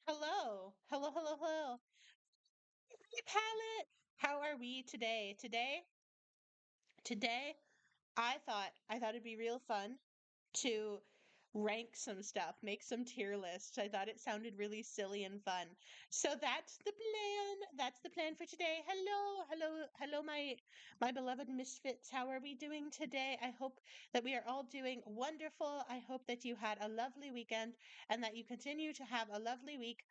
Hello. Hello, hello, hello. Hey, Palette. How are we today? Today, I thought it'd be real fun to rank some stuff, make some tier lists. I thought it sounded really silly and fun. So that's the plan. That's the plan for today. Hello, hello, hello, my beloved misfits. How are we doing today? I hope that we are all doing wonderful. I hope that you had a lovely weekend and that you continue to have a lovely week.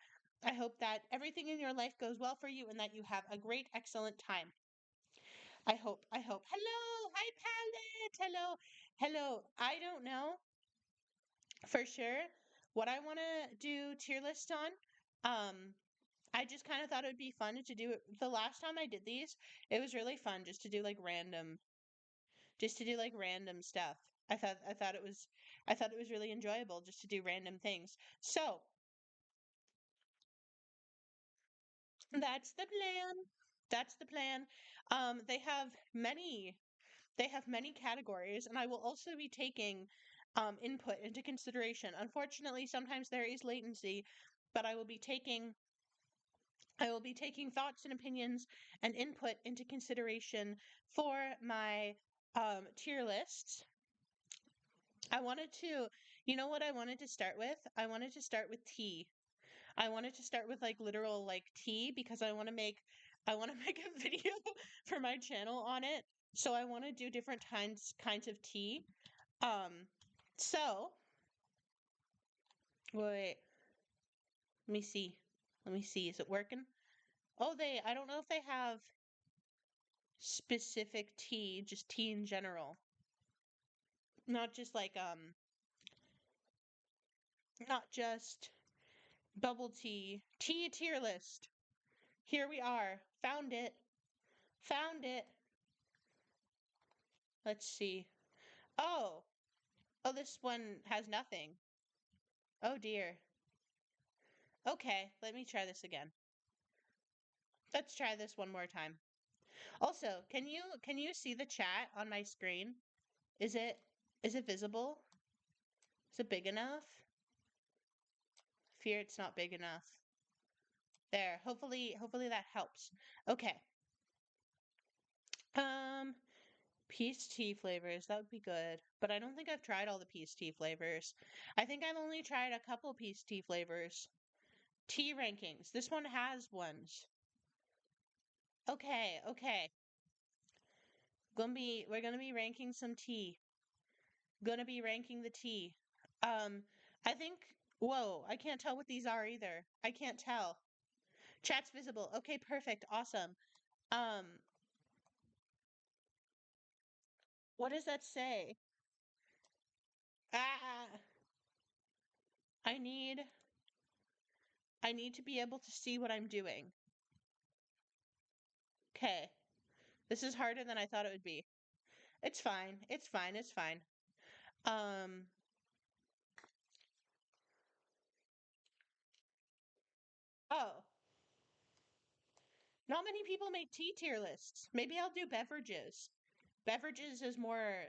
I hope that everything in your life goes well for you and that you have a great, excellent time. I hope. I hope. Hello. Hi, Palette. Hello. Hello. I don't know for sure what I want to do tier list on. Um, I just kind of thought it would be fun to do it. The last time I did these, it was really fun just to do like random stuff. I thought it was really enjoyable just to do random things. So that's the plan. That's the plan. They have many categories, and I will also be taking input into consideration. Unfortunately, sometimes there is latency, but I will be taking thoughts and opinions and input into consideration for my tier lists. I wanted to, you know what I wanted to start with? I wanted to start with tea. I wanted to start with like literal like tea because I want to make a video for my channel on it. So I want to do different kinds of tea. Um, so wait, let me see. Let me see. Is it working? Oh, I don't know if they have specific tea, just tea in general. Not just like not just bubble tea. Tea tier list. Here we are. Found it. Found it. Let's see. Oh. Oh, this one has nothing. Oh dear. Okay, let me try this again. Let's try this one more time. Also, can you see the chat on my screen? Is it is it visible? Is it big enough? Fear it's not big enough. There. Hopefully that helps. Okay. Um Peach tea flavors, that would be good. But I don't think I've tried all the peach tea flavors. I think I've only tried a couple peach tea flavors. Tea rankings. This one has ones. Okay, okay. We're gonna be ranking some tea. Gonna be ranking the tea. Um, I think whoa, I can't tell what these are either. I can't tell. Chat's visible. Okay, perfect. Awesome. Um, what does that say? Ah, I need I need to be able to see what I'm doing. Okay. This is harder than I thought it would be. It's fine. It's fine. It's fine. Um, oh, not many people make tea tier lists. Maybe I'll do beverages. Beverages is more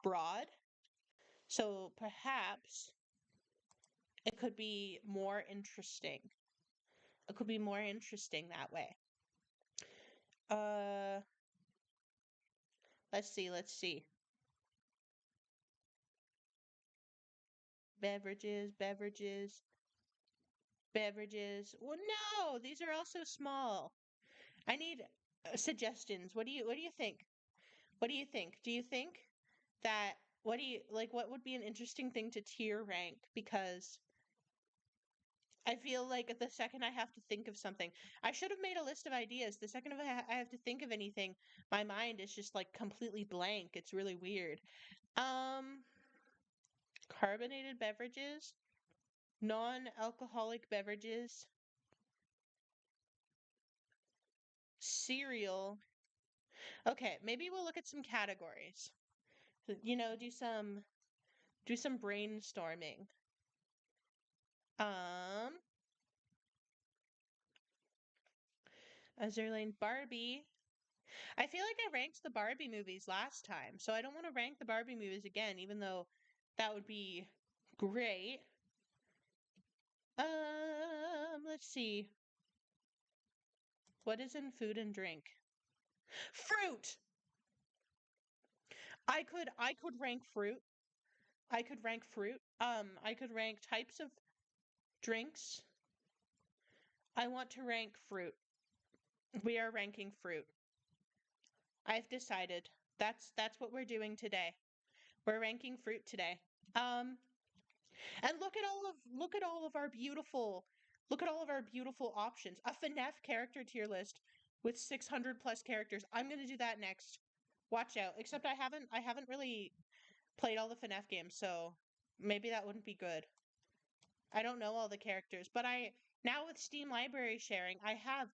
broad. So perhaps it could be more interesting. It could be more interesting that way. Uh, let's see. Beverages, beverages. Well, no, these are also small. I need suggestions. What do you think? What do you think? Do you think that what do you like what would be an interesting thing to tier rank? Because I feel like the second I have to think of something, I should have made a list of ideas. The second I have to think of anything, my mind is just like completely blank. It's really weird. Um, carbonated beverages, non-alcoholic beverages, cereal. Okay, maybe we'll look at some categories. Do some brainstorming. Um, Azerlane Barbie. I feel like I ranked the Barbie movies last time, so I don't want to rank the Barbie movies again, even though that would be Great. Let's see. What is in food and drink? Fruit. I could rank fruit. I could rank fruit. I could rank types of drinks. I want to rank fruit. We are ranking fruit. I've decided. That's what we're doing today. We're ranking fruit today. Um, and look at all of our beautiful options. A FNAF character tier list with 600 plus characters. I'm gonna do that next. Watch out. Except I haven't really played all the FNAF games, so maybe that wouldn't be good. I don't know all the characters, but I now with Steam library sharing, I have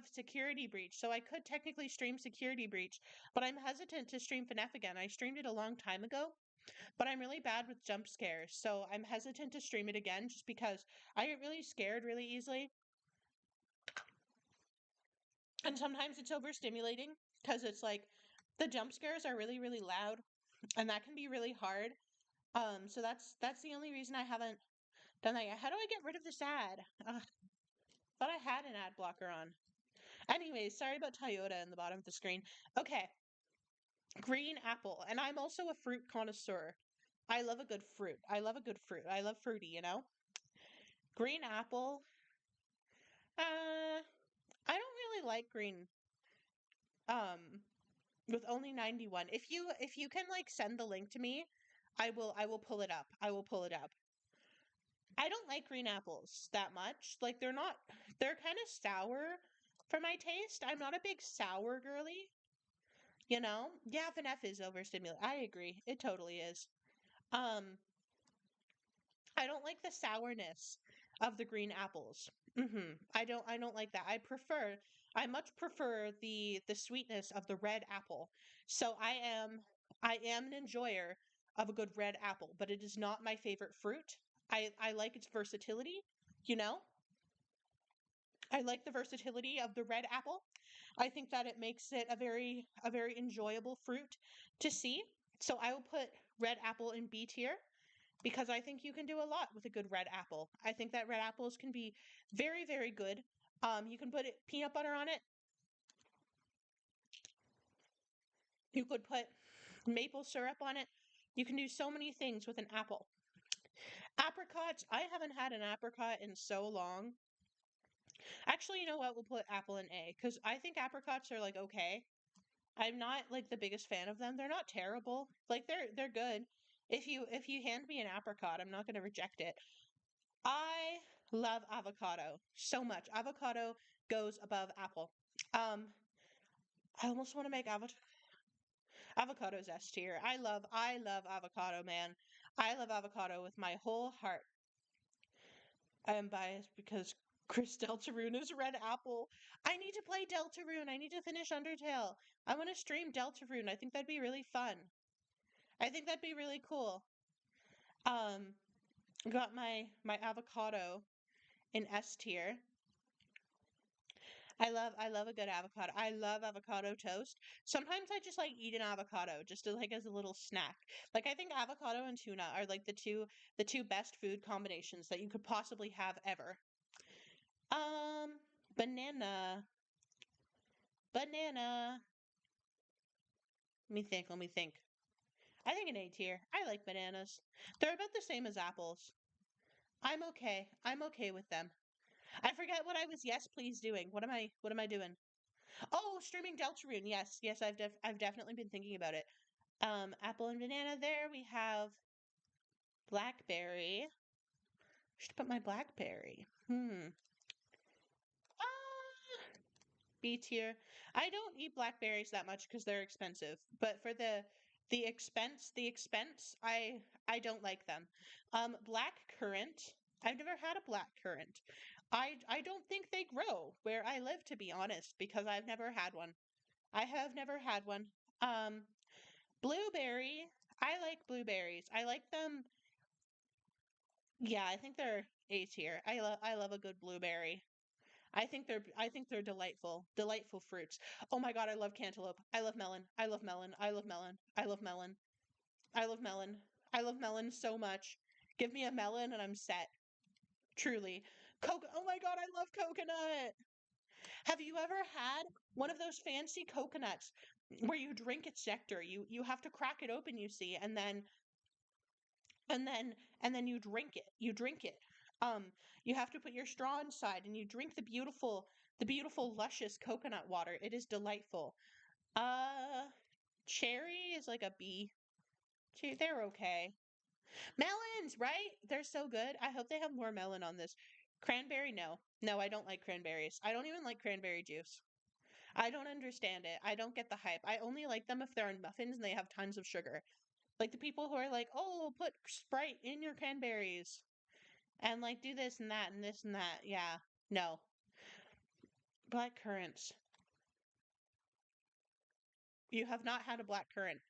Security Breach, so I could technically stream Security Breach, but I'm hesitant to stream FNAF again. I streamed it a long time ago, but I'm really bad with jump scares, so I'm hesitant to stream it again just because I get really scared really easily. And sometimes it's overstimulating because it's like the jump scares are really, really loud, and that can be really hard. So that's the only reason I haven't done that yet. How do I get rid of this ad? Ugh, thought I had an ad blocker on. Anyways, sorry about Toyota in the bottom of the screen. Okay, green apple. And I'm also a fruit connoisseur. I love a good fruit. I love a good fruit. I love fruity, you know? Green apple. I don't really like green. Um, with only 91. If you can like send the link to me, I will pull it up. I will pull it up. I don't like green apples that much. Like they're kind of sour for my taste. I'm not a big sour girly, you know? Yeah, FNF is overstimulating. I agree. It totally is. Um, I don't like the sourness of the green apples. I don't like that. I much prefer the sweetness of the red apple. So I am an enjoyer of a good red apple, but it is not my favorite fruit. I like its versatility, you know? I like the versatility of the red apple. I think that it makes it a very enjoyable fruit to see. So I will put red apple in B tier because I think you can do a lot with a good red apple. I think that red apples can be very, very good. You can put peanut butter on it. You could put maple syrup on it. You can do so many things with an apple. Apricots, I haven't had an apricot in so long. Actually, you know what? We'll put apple in A because I think apricots are like okay. I'm not like the biggest fan of them. They're not terrible. Like they're good. If you hand me an apricot, I'm not going to reject it. I love avocado so much. Avocado goes above apple. Um, I almost want to make avocados S tier. I love avocado, man. I love avocado with my whole heart. I am biased because Chris Deltarune is red apple. I need to play Deltarune. I need to finish Undertale. I want to stream Deltarune. I think that'd be really fun. I think that'd be really cool. Um, got my avocado in S tier. I love a good avocado. I love avocado toast. Sometimes I just like eat an avocado just to, like as a little snack. Like I think avocado and tuna are like the two best food combinations that you could possibly have ever. Um, banana. Banana. Let me think. I think an A tier. I like bananas. They're about the same as apples. I'm okay. I'm okay with them. I forget what I was yes please doing. What am I doing? Oh, streaming Deltarune. Yes, yes, I've definitely been thinking about it. Apple and banana there. We have blackberry. Should put my blackberry. Ah, B tier. I don't eat blackberries that much because they're expensive. But for the expense, I don't like them. Black currant. I've never had a black currant. I don't think they grow where I live, to be honest, because I've never had one. I have never had one. Um, blueberry. I like blueberries. I like them. Yeah, I think they're A tier. I love a good blueberry. I think they're delightful. Delightful fruits. Oh my God, I love cantaloupe. I love melon. I love melon. I love melon. I love melon. I love melon. I love melon so much. Give me a melon and I'm set. Truly. Oh my god, I love coconut. Have you ever had one of those fancy coconuts where you drink its nectar? You have to crack it open, you see, and then and then you drink it. You drink it. Um, you have to put your straw inside and you drink the beautiful luscious coconut water. It is delightful. Uh, cherry is like a B. They're okay. Melons, right? They're so good. I hope they have more melon on this. Cranberry, no. No, I don't like cranberries. I don't even like cranberry juice. I don't understand it. I don't get the hype. I only like them if they're in muffins and they have tons of sugar. Like the people who are like, "Oh, put Sprite in your cranberries and like do this and that and this and that." Yeah. No. Black currants. You have not had a black currant.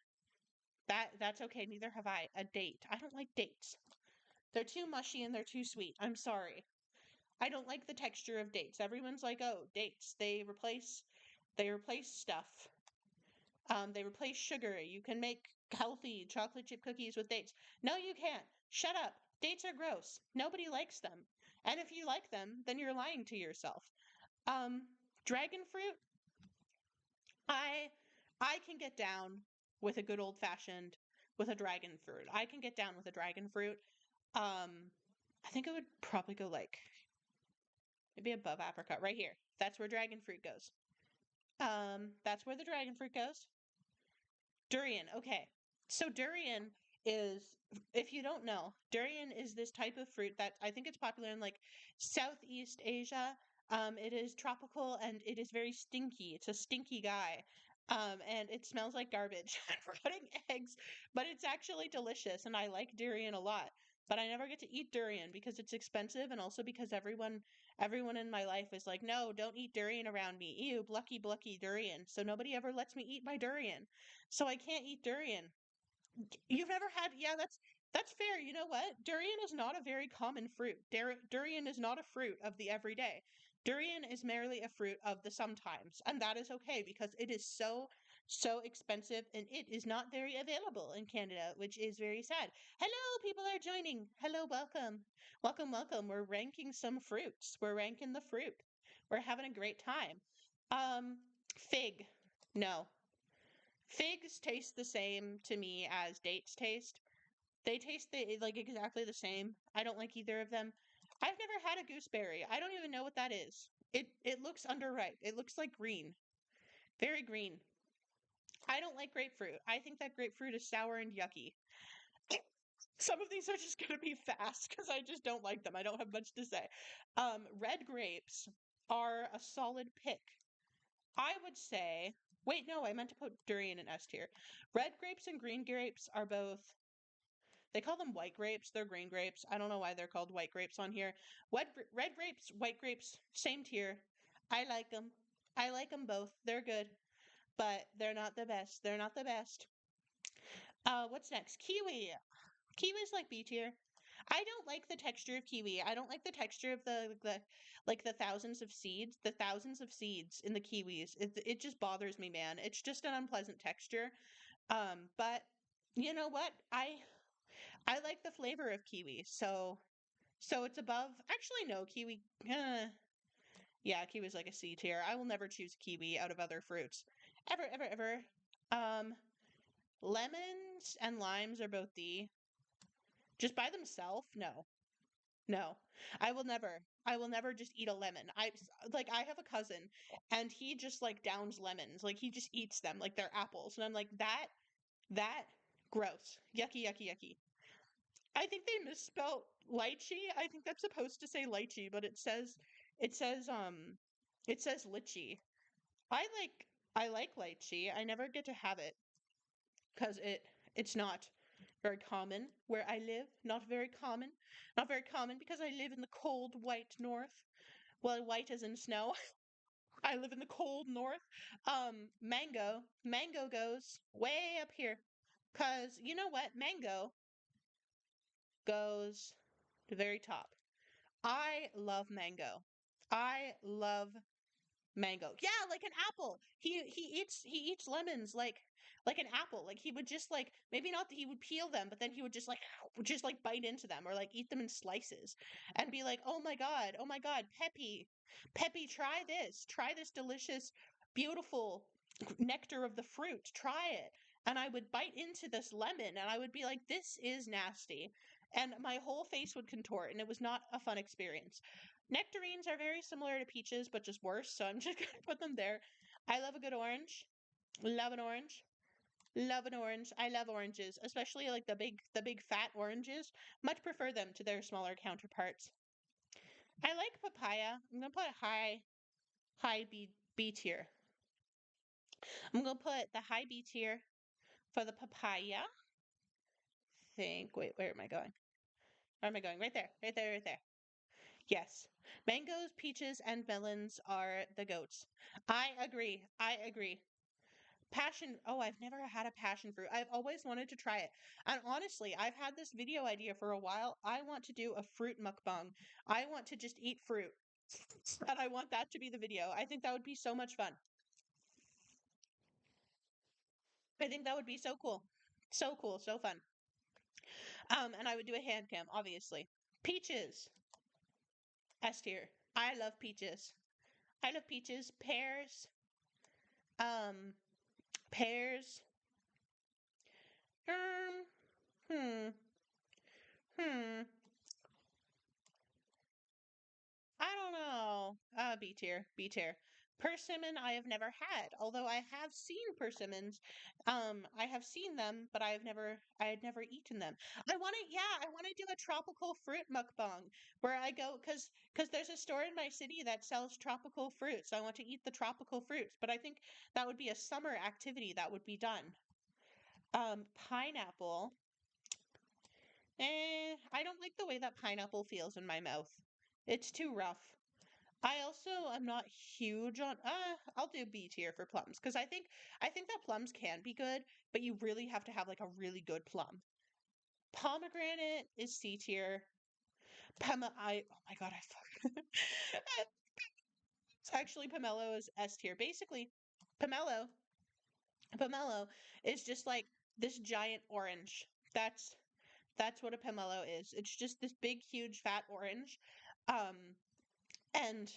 That's okay. Neither have I. A date. I don't like dates. They're too mushy and they're too sweet. I'm sorry. I don't like the texture of dates. Everyone's like, "Oh, dates. They replace stuff. They replace sugar. You can make healthy chocolate chip cookies with dates." No, you can't. Shut up. Dates are gross. Nobody likes them. And if you like them, then you're lying to yourself. Um, Dragon fruit, I I can get down with a good old fashioned with a dragon fruit. I can get down with a dragon fruit. Um, I think it would probably go like maybe above apricot right here. That's where dragon fruit goes. That's where the dragon fruit goes. Durian. Okay. So durian is, if you don't know, durian is this type of fruit that I think it's popular in like Southeast Asia. It is tropical and it is very stinky. It's a stinky guy. And it smells like garbage and rotting eggs, but it's actually delicious and I like durian a lot. But I never get to eat durian because it's expensive and also because everyone in my life is like, "No, don't eat durian around me. Ew, blucky blucky durian." So nobody ever lets me eat my durian. So I can't eat durian. You've never had, yeah, that's fair. You know what? Durian is not a very common fruit. Durian is not a fruit of the everyday. Durian is merely a fruit of the sometimes, and that is okay because it is so expensive and it is not very available in Canada, which is very sad. Hello, people are joining. Hello, welcome. Welcome, welcome. We're ranking some fruits. We're ranking the fruit. We're having a great time. Um, fig. No. Figs taste the same to me as dates taste. They taste like exactly the same. I don't like either of them. I've never had a gooseberry. I don't even know what that is. It looks underripe. It looks like green. Very green. I don't like grapefruit. I think that grapefruit is sour and yucky. Some of these are just going to be fast because I just don't like them. I don't have much to say. Red grapes are a solid pick. I would say, wait, no, I meant to put durian in S tier. Red grapes and green grapes are both, they call them white grapes. They're green grapes. I don't know why they're called white grapes on here. Red grapes, white grapes, same tier. I like them. I like them both. They're good, but they're not the best. They're not the best. What's next? Kiwi. Kiwi's like B tier. I don't like the texture of kiwi. I don't like the texture of the thousands of seeds. The thousands of seeds in the kiwis. It just bothers me, man. It's just an unpleasant texture. But you know what? I like the flavor of kiwi. So it's above. Actually, no, kiwi. Yeah, kiwi's like a C tier. I will never choose kiwi out of other fruits. Ever, ever, ever. Um, Lemons and limes are both D. Just by themselves? No. No, I will never just eat a lemon. I have a cousin and he just like downs lemons. Like he just eats them like they're apples. And I'm like, that, gross. Yucky, yucky, yucky. I think they misspelled lychee. I think that's supposed to say lychee, but it says, it says litchi. I like lychee. I never get to have it because it's not very common where I live. Not very common. Not very common because I live in the cold white north. Well, white as in snow. I live in the cold north. Mango. Mango goes way up here. Cause you know what? Mango goes to the very top. I love mango. I love mango. Yeah, like an apple. He eats lemons like an apple. Like he would just like maybe not that he would peel them, but then he would just like bite into them or like eat them in slices and be like, oh my God, Peppy, Peppy, try this delicious, beautiful nectar of the fruit, try it. And I would bite into this lemon and I would be like, this is nasty. And my whole face would contort, and it was not a fun experience. Nectarines are very similar to peaches, but just worse. So I'm just going to put them there. I love a good orange. Love an orange. Love an orange. I love oranges, especially like the big fat oranges. Much prefer them to their smaller counterparts. I like papaya. I'm gonna put high B tier. I'm gonna put the high B tier for the papaya. Think. Wait, where am I going? Where am I going? Right there. Right there. Right there. Yes. Mangoes, peaches, and melons are the goats. I agree. I agree. Passion. Oh, I've never had a passion fruit. I've always wanted to try it. And honestly, I've had this video idea for a while. I want to do a fruit mukbang. I want to just eat fruit. And I want that to be the video. I think that would be so much fun. I think that would be so cool. So cool, so fun. And I would do a hand cam, obviously. Peaches. S tier. I love peaches. I love peaches. Pears. Um, pears. Um, hmm. Hmm. I don't know. B tier, B tier. Persimmon I have never had, although I have seen persimmons. I have seen them, but I had never eaten them. I want to do a tropical fruit mukbang where I go, cause there's a store in my city that sells tropical fruits. I want to eat the tropical fruits, but I think that would be a summer activity that would be done. Pineapple. I don't like the way that pineapple feels in my mouth. It's too rough. I also am not huge on I'll do B tier for plums because I think that plums can be good, but you really have to have like a really good plum. Pomegranate is C tier. Oh my God, I fuck. It's actually pomelo is S tier. Basically, pomelo pomelo is just like this giant orange. That's that's what a pomelo is. It's just this big huge fat orange. Um and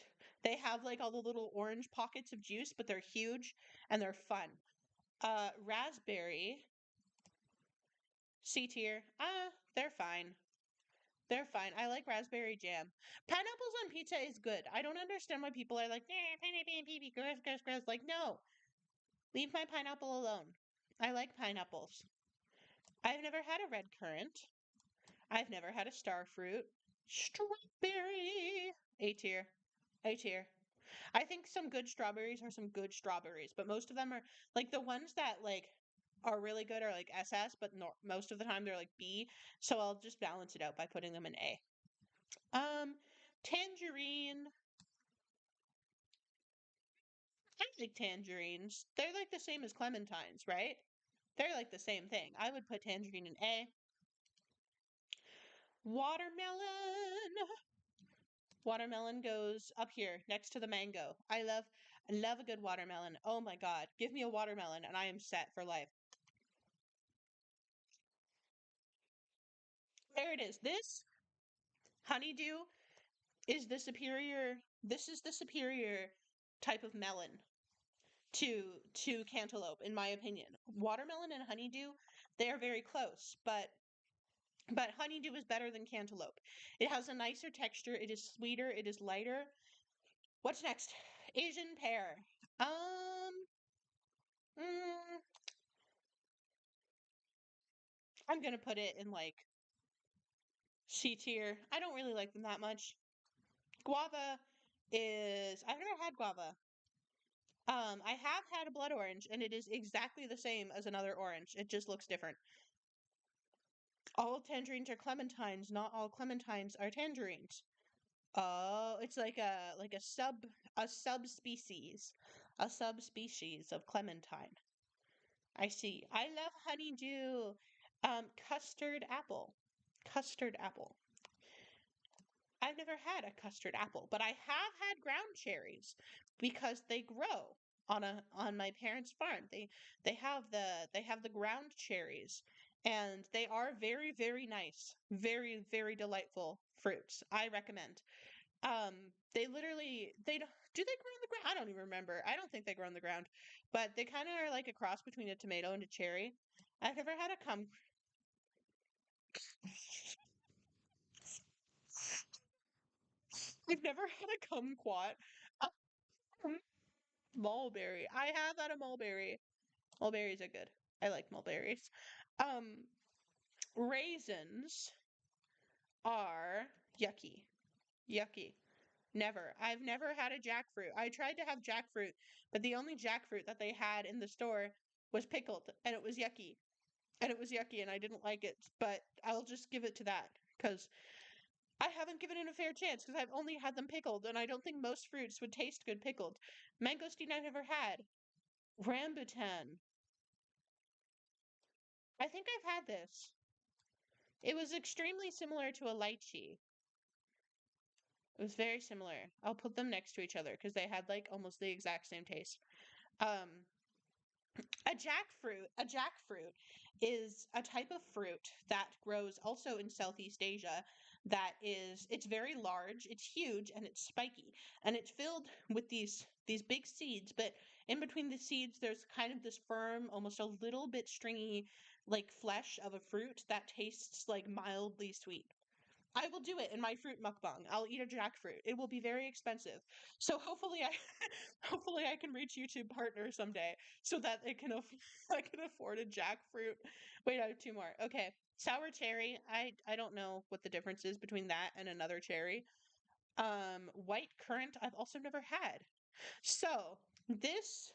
they have like all the little orange pockets of juice, but they're huge and they're fun. Raspberry, C tier. They're fine. They're fine. I like raspberry jam. Pineapples on pizza is good. I don't understand why people are like, pineapple and pee gross, gross, gross. Like, no, leave my pineapple alone. I like pineapples. I've never had a red currant. I've never had a star fruit. Strawberry. A tier. A tier. I think some good strawberries are some good strawberries, but most of them are like the ones that like are really good are like SS, but most of the time they're like B. So I'll just balance it out by putting them in A. Um, tangerine. I like tangerines. They're like the same as clementines, right? They're like the same thing. I would put tangerine in A. Watermelon. Watermelon goes up here next to the mango. I love a good watermelon. Oh my God. Give me a watermelon and I am set for life. There it is. This honeydew is the superior this is the superior type of melon to cantaloupe in my opinion. Watermelon and honeydew, they are very close, but honeydew is better than cantaloupe. It has a nicer texture, it is sweeter, it is lighter. What's next? Asian pear. Um mm, I'm gonna put it in like C tier. I don't really like them that much. Guava is I've never had guava. I have had a blood orange, and it is exactly the same as another orange. It just looks different. All tangerines are clementines. Not all clementines are tangerines. Oh, it's like a subspecies, a subspecies of clementine. I see. I love honeydew. Custard apple. Custard apple. I've never had a custard apple, but I have had ground cherries because they grow. on my parents' farm. They have the ground cherries, and they are very, very nice. Very, very delightful fruits. I recommend. They literally they don't do they grow on the ground? I don't even remember. I don't think they grow on the ground, but they kind of are like a cross between a tomato and a cherry. I've never had a I've never had a kumquat. Um, mulberry. I have had a mulberry. Mulberries are good. I like mulberries. Um, raisins are yucky. Yucky. Never. I've never had a jackfruit. I tried to have jackfruit, but the only jackfruit that they had in the store was pickled, and it was yucky. And it was yucky, and I didn't like it. But I'll just give it to that because I haven't given it a fair chance because I've only had them pickled, and I don't think most fruits would taste good pickled. Mangosteen I've never had. Rambutan. I think I've had this. It was extremely similar to a lychee. It was very similar. I'll put them next to each other because they had like almost the exact same taste. Um, a jackfruit is a type of fruit that grows also in Southeast Asia that is it's very large, it's huge, and it's spiky. And it's filled with these big seeds, but in between the seeds there's kind of this firm, almost a little bit stringy like flesh of a fruit that tastes like mildly sweet. I will do it in my fruit mukbang. I'll eat a jackfruit. It will be very expensive. So hopefully I hopefully I can reach YouTube partner someday so that I can afford a jackfruit. Wait, I have two more. Okay. Sour cherry. I don't know what the difference is between that and another cherry. White currant I've also never had. So, this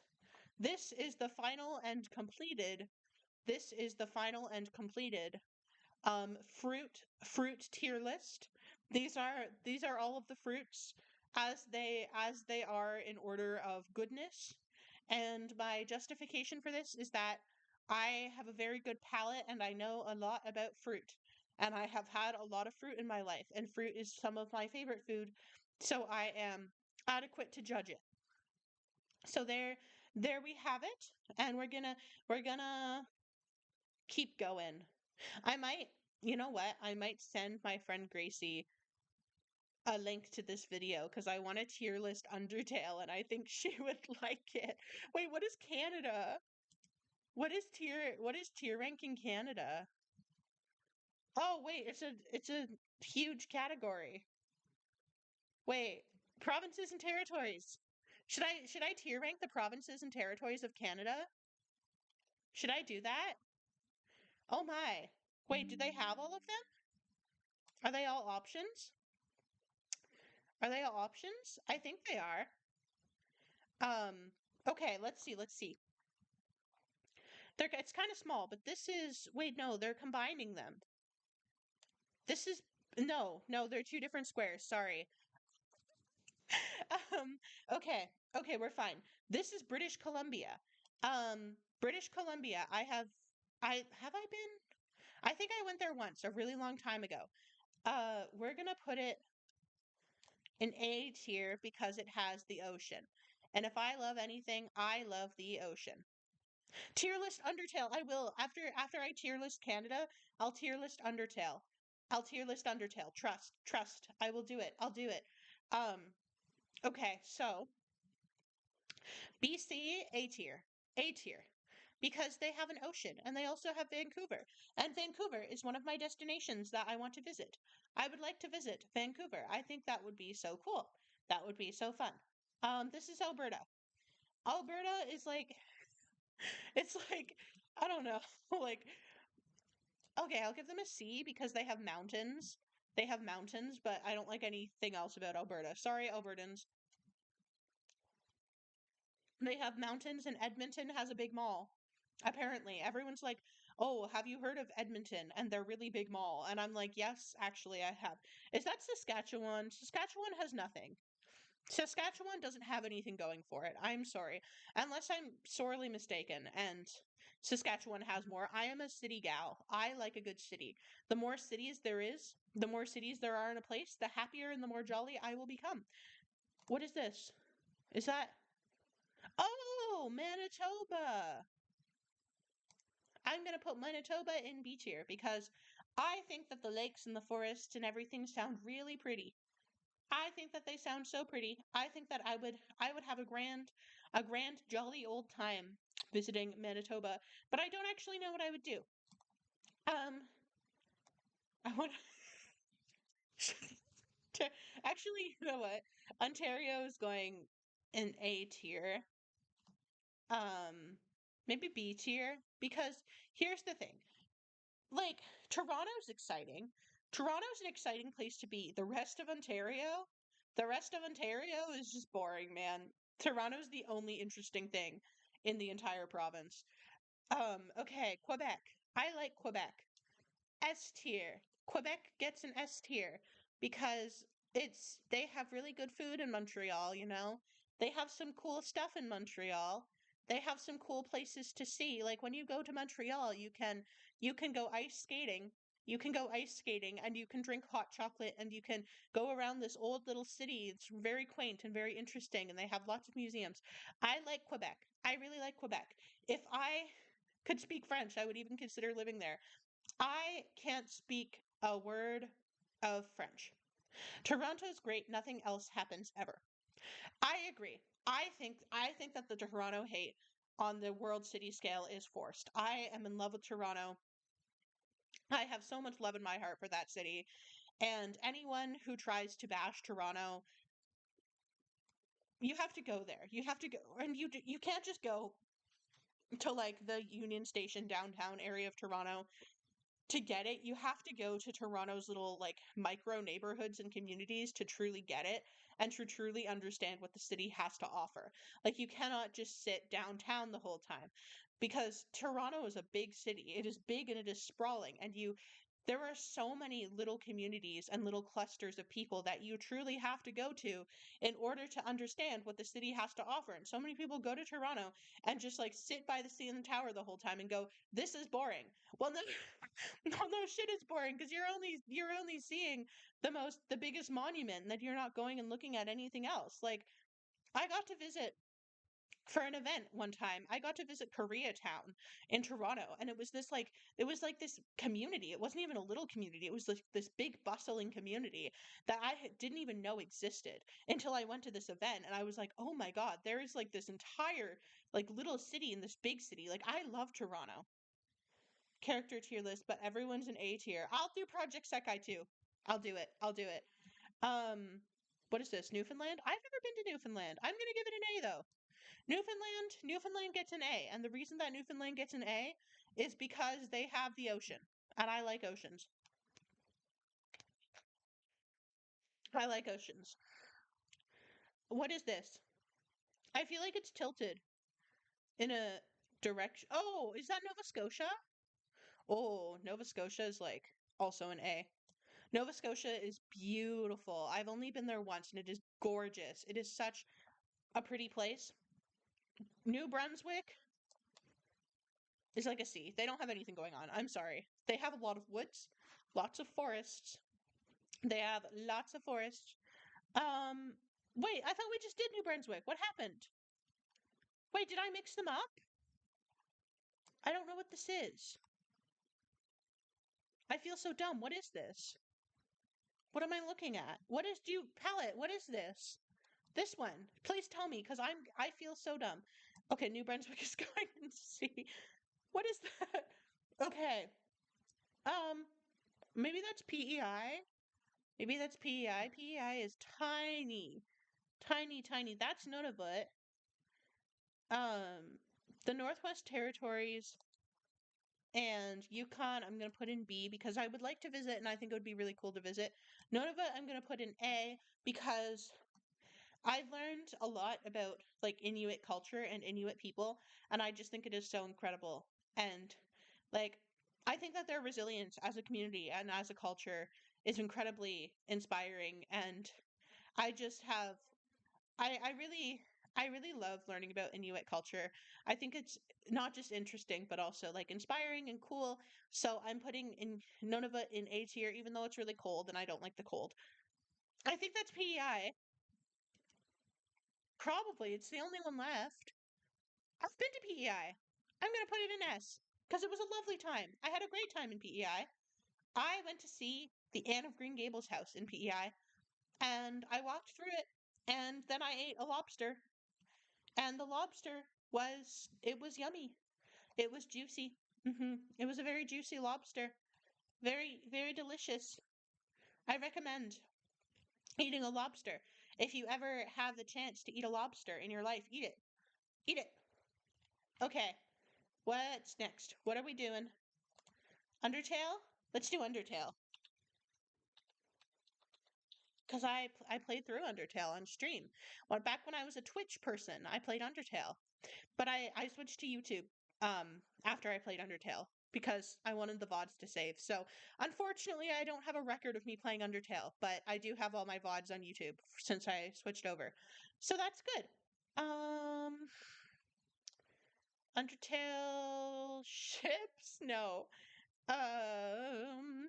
this is the final and completed this is the final and completed fruit tier list. These are all of the fruits as they are in order of goodness. And my justification for this is that I have a very good palate and I know a lot about fruit. And I have had a lot of fruit in my life, and fruit is some of my favorite food, so I am adequate to judge it. So there we have it, and we're gonna keep going. I might, you know what? I might send my friend Gracie a link to this video because I want a tier list Undertale and I think she would like it. Wait, what is Canada? What is tier rank in Canada? Oh, wait, it's a huge category. Wait, provinces and territories. Should I tier rank the provinces and territories of Canada? Should I do that? Oh my. Wait, do they have all of them? Are they all options? Are they all options? I think they are. Okay, let's see. It's kind of small, but this is wait, no, they're combining them. This is no, they're two different squares. Sorry. Um, okay, we're fine. This is British Columbia. British Columbia. I been? I think I went there once, a really long time ago. We're gonna put it in A tier because it has the ocean. And if I love anything, I love the ocean. Tier list Undertale. I will after I tier list Canada, I'll tier list Undertale. I'll tier list Undertale. Trust. I will do it. I'll do it. Um okay, so BC A tier. A tier. Because they have an ocean and they also have Vancouver. And Vancouver is one of my destinations that I want to visit. I would like to visit Vancouver. I think that would be so cool. That would be so fun. This is Alberta. Alberta is like it's like I don't know. Like okay, I'll give them a C because they have mountains. They have mountains, but I don't like anything else about Alberta. Sorry, Albertans. They have mountains, and Edmonton has a big mall. Apparently, everyone's like, "Oh, have you heard of Edmonton and their really big mall?" And I'm like, "Yes, actually, I have." Is that Saskatchewan? Saskatchewan has nothing. Saskatchewan doesn't have anything going for it. I'm sorry. Unless I'm sorely mistaken and Saskatchewan has more. I am a city gal. I like a good city. The more cities there is, the more cities there are in a place, the happier and the more jolly I will become. What is this? Is that? Oh, Manitoba. I'm going to put Manitoba in B tier because I think that the lakes and the forests and everything sound really pretty. I think that they sound so pretty. I think that I would have a grand jolly old time visiting Manitoba, but I don't actually know what I would do. Um I want to actually, you know what? Ontario is going in A tier. Maybe B tier because here's the thing. Like, Toronto's exciting. Toronto's an exciting place to be. The rest of Ontario is just boring, man. Toronto's the only interesting thing in the entire province. Okay, Quebec. I like Quebec. S tier. Quebec gets an S tier because they have really good food in Montreal, you know. They have some cool stuff in Montreal. They have some cool places to see. Like when you go to Montreal, you can go ice skating. You can go ice skating and you can drink hot chocolate and you can go around this old little city. It's very quaint and very interesting and they have lots of museums. I like Quebec. I really like Quebec. If I could speak French, I would even consider living there. I can't speak a word of French. Toronto's great, nothing else happens ever. I agree. I think that the Toronto hate on the world city scale is forced. I am in love with Toronto. I have so much love in my heart for that city. And anyone who tries to bash Toronto, you have to go there. You have to go, and you can't just go to like the Union Station downtown area of Toronto to get it. You have to go to Toronto's little like micro neighborhoods and communities to truly get it and to truly understand what the city has to offer. Like you cannot just sit downtown the whole time because Toronto is a big city. It is big and it is sprawling and you there are so many little communities and little clusters of people that you truly have to go to in order to understand what the city has to offer. And so many people go to Toronto and just like sit by the CN Tower the whole time and go, "This is boring." Well, no, no shit is boring because you're only seeing the biggest monument and that you're not going and looking at anything else. Like I got to visit for an event one time. I got to visit Koreatown in Toronto and it was like this community. It wasn't even a little community. It was like this big bustling community that didn't even know existed until I went to this event and I was like, "Oh my god, there is like this entire like little city in this big city." Like I love Toronto character tier list, but everyone's an A tier. I'll do Project Sekai too. I'll do it. I'll do it. Um, what is this? Newfoundland? I've never been to Newfoundland. I'm gonna give it an A though. Newfoundland gets an A, and the reason that Newfoundland gets an A is because they have the ocean, and I like oceans. I like oceans. What is this? I feel like it's tilted in a direction. Oh, is that Nova Scotia? Oh, Nova Scotia is like also an A. Nova Scotia is beautiful. I've only been there once and it is gorgeous. It is such a pretty place. New Brunswick is like a C. They don't have anything going on. I'm sorry. They have a lot of woods, lots of forests. They have lots of forests. Um, wait, I thought we just did New Brunswick. What happened? Wait, did I mix them up? I don't know what this is. I feel so dumb. What is this? What am I looking at? What is do palette? What is this? This one. Please tell me, because I feel so dumb. Okay, New Brunswick is going in C. What is that? Okay. Um, maybe that's PEI. Maybe that's PEI. PEI is tiny. Tiny, tiny. That's Nunavut. Um, the Northwest Territories and Yukon, I'm going to put in B because I would like to visit and I think it would be really cool to visit. Nunavut, I'm going to put in A because I've learned a lot about like Inuit culture and Inuit people, and I just think it is so incredible. And like, I think that their resilience as a community and as a culture is incredibly inspiring. And I just have, I really love learning about Inuit culture. I think it's not just interesting, but also like inspiring and cool. So I'm putting in Nunavut in A tier, even though it's really cold and I don't like the cold. I think that's PEI. Probably. It's the only one left. I've been to PEI. I'm going to put it in S because it was a lovely time. I had a great time in PEI. I went to see the Anne of Green Gables house in PEI and I walked through it and then I ate a lobster and the lobster was yummy. It was juicy. It was a very juicy lobster. Very, very delicious. I recommend eating a lobster. If you ever have the chance to eat a lobster in your life, eat it. Eat it. Okay, what's next? What are we doing? Undertale? Let's do Undertale. Because I played through Undertale on stream. Well, back when I was a Twitch person, I played Undertale. But I switched to YouTube after I played Undertale because I wanted the VODs to save. So unfortunately, I don't have a record of me playing Undertale, but I do have all my VODs on YouTube since I switched over. So that's good. Undertale ships? No. Um,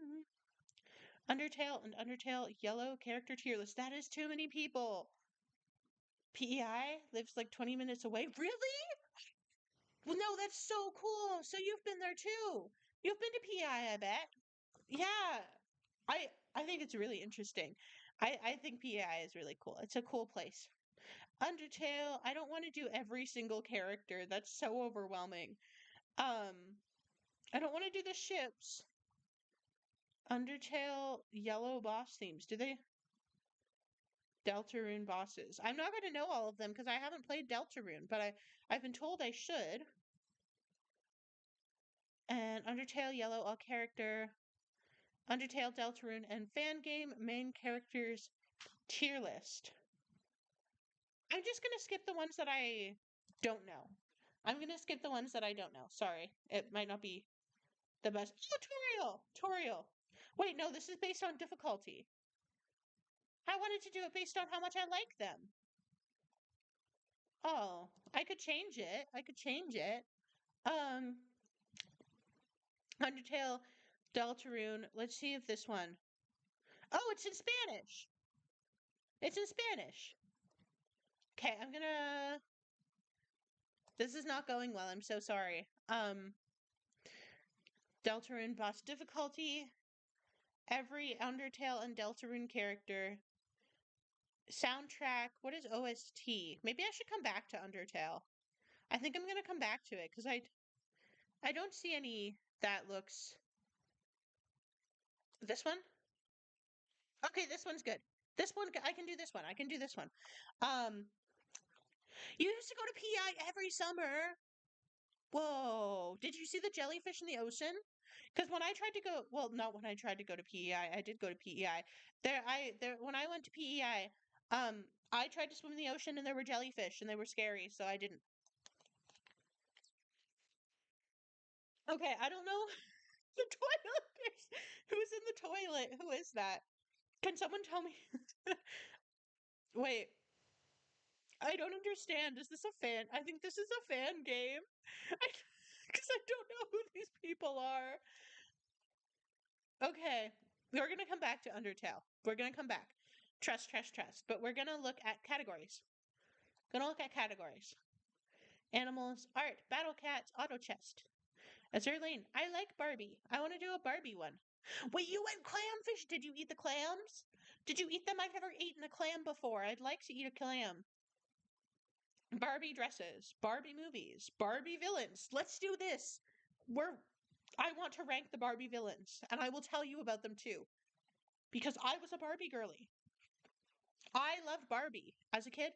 Undertale and Undertale yellow character tier list. That is too many people. PEI lives like 20 minutes away. Really? Well, no, that's so cool. So you've been there too. You've been to PEI, I bet. Yeah. I think it's really interesting. I think PEI is really cool. It's a cool place. Undertale, I don't want to do every single character. That's so overwhelming. Um, I don't want to do the ships. Undertale yellow boss themes. Do they Deltarune bosses? I'm not going to know all of them because I haven't played Deltarune, but I've been told I should. And Undertale yellow all character, Undertale Deltarune and fan game main characters tier list. I'm just going to skip the ones that I don't know. I'm going to skip the ones that I don't know. Sorry. It might not be the best. Oh, Toriel. Wait, no, this is based on difficulty. I wanted to do it based on how much I like them. Oh, I could change it. I could change it. Um, Undertale, Deltarune. Let's see if this one. Oh, it's in Spanish. It's in Spanish. Okay, I'm gonna. This is not going well. I'm so sorry. Deltarune boss difficulty. Every Undertale and Deltarune character. Soundtrack. What is OST? Maybe I should come back to Undertale. I think I'm gonna come back to it because I don't see any that looks. This one? Okay, this one's good. This one I can do this one. I can do this one. Um, you used to go to PI every summer. Whoa! Did you see the jellyfish in the ocean? Because when I tried to go, well, not when I tried to go to PEI. I did go to PEI. There when I went to PEI, I tried to swim in the ocean and there were jellyfish and they were scary, so I didn't. Okay, I don't know the toilet. Who's in the toilet? Who is that? Can someone tell me? Wait, I don't understand. Is this a fan? I think this is a fan game. Because I don't know who these people are. Okay, we're gonna come back to Undertale. We're gonna come back. Trust. But we're gonna look at categories. Gonna look at categories. Animals, art, battle cats, auto chest. Azurlane, I like Barbie. I want to do a Barbie one. Wait, you went clamfish? Did you eat the clams? Did you eat them? I've never eaten a clam before. I'd like to eat a clam. Barbie dresses, Barbie movies, Barbie villains. Let's do this. We're I want to rank the Barbie villains, and I will tell you about them too. Because I was a Barbie girly. I loved Barbie as a kid.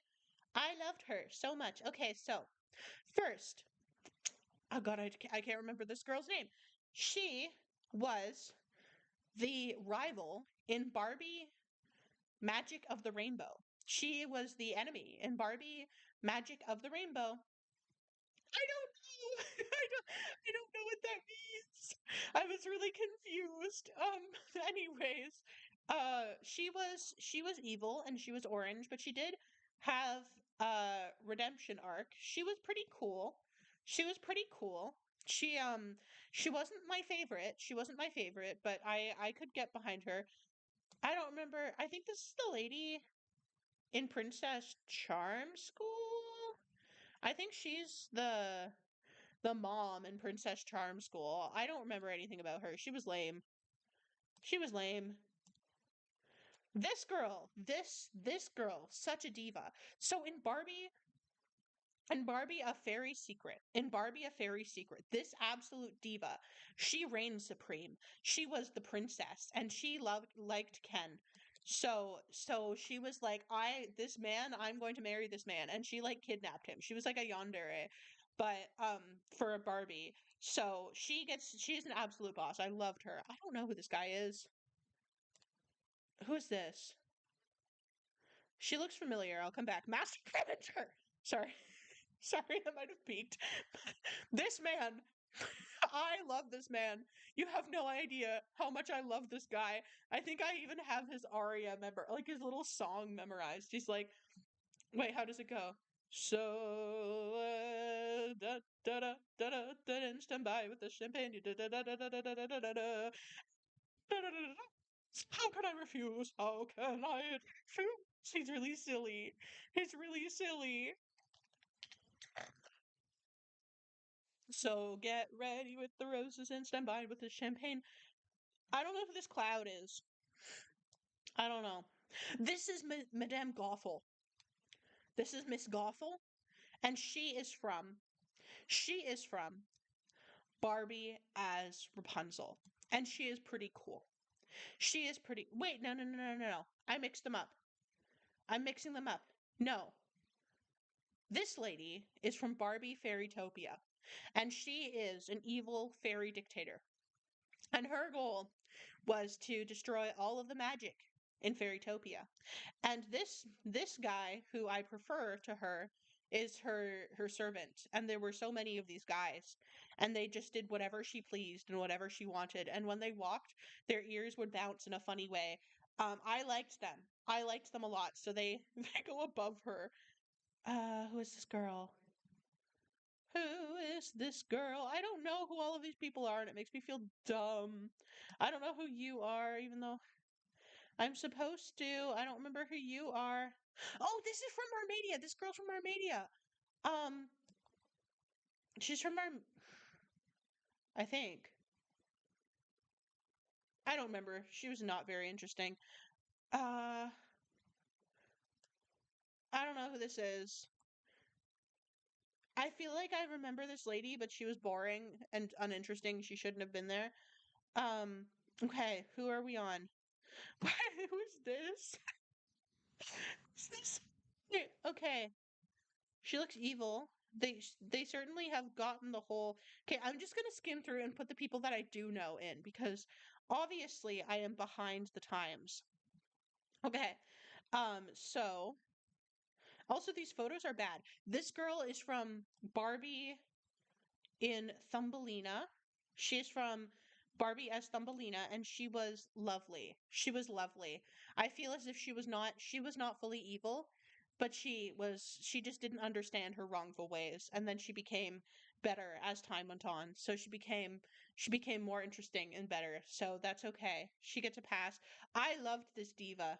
I loved her so much. Okay, so first, oh god, I can't remember this girl's name. She was the rival in Barbie Magic of the Rainbow. She was the enemy in Barbie Magic of the Rainbow. I don't know. I don't know what that means. I was really confused. Anyways, she was evil and she was orange, but she did have a redemption arc. She was pretty cool. She was pretty cool. She wasn't my favorite. She wasn't my favorite, but I could get behind her. I don't remember. I think this is the lady in Princess Charm School. I think she's the mom in Princess Charm School. I don't remember anything about her. She was lame. She was lame. This girl, such a diva. So in Barbie a Fairy Secret, this absolute diva, she reigned supreme. She was the princess and she liked Ken. So she was like, I'm going to marry this man, and she like kidnapped him. She was like a yandere, but for a Barbie. So she's an absolute boss. I loved her. I don't know who this guy is. Who is this? She looks familiar. I'll come back. Master Predator. Sorry. Sorry, that might have peaked. This man, I love this man. You have no idea how much I love this guy. I think I even have his aria like his little song memorized. He's like, wait, how does it go? So da da da da da da and stand by with the champagne. Da da da da da da da da da da da da da da. How can I refuse? How can I refuse? He's really silly. He's really silly. So get ready with the roses and stand by with the champagne. I don't know who this cloud is. I don't know. This is Madame Gothel. This is Miss Gothel, and she is from Barbie as Rapunzel, and she is pretty cool. She is pretty. Wait, no, no, no, no, no, no. I mixed them up. I'm mixing them up. No, this lady is from Barbie Fairytopia, and she is an evil fairy dictator. And her goal was to destroy all of the magic in Fairytopia. And this guy who I prefer to her is her servant. And there were so many of these guys, and they just did whatever she pleased and whatever she wanted. And when they walked, their ears would bounce in a funny way. I liked them. I liked them a lot. So they they go above her. Who is this girl? Who is this girl? I don't know who all of these people are, and it makes me feel dumb. I don't know who you are, even though I'm supposed to. I don't remember who you are. Oh, this is from Armenia. This girl's from Armenia. Um, she's from I think. I don't remember. She was not very interesting. Uh, I don't know who this is. I feel like I remember this lady, but she was boring and uninteresting. She shouldn't have been there. Um, okay, who are we on? Who is this? Who's this? Okay, she looks evil. They certainly have gotten the whole. Okay, I'm just gonna skim through and put the people that I do know in because obviously I am behind the times. Okay. So also these photos are bad. This girl is from Barbie in Thumbelina. She's from Barbie as Thumbelina, and she was lovely. She was lovely. I feel as if she was not fully evil, but she just didn't understand her wrongful ways, and then she became better as time went on. So she became more interesting and better. So that's okay. She gets a pass. I loved this diva.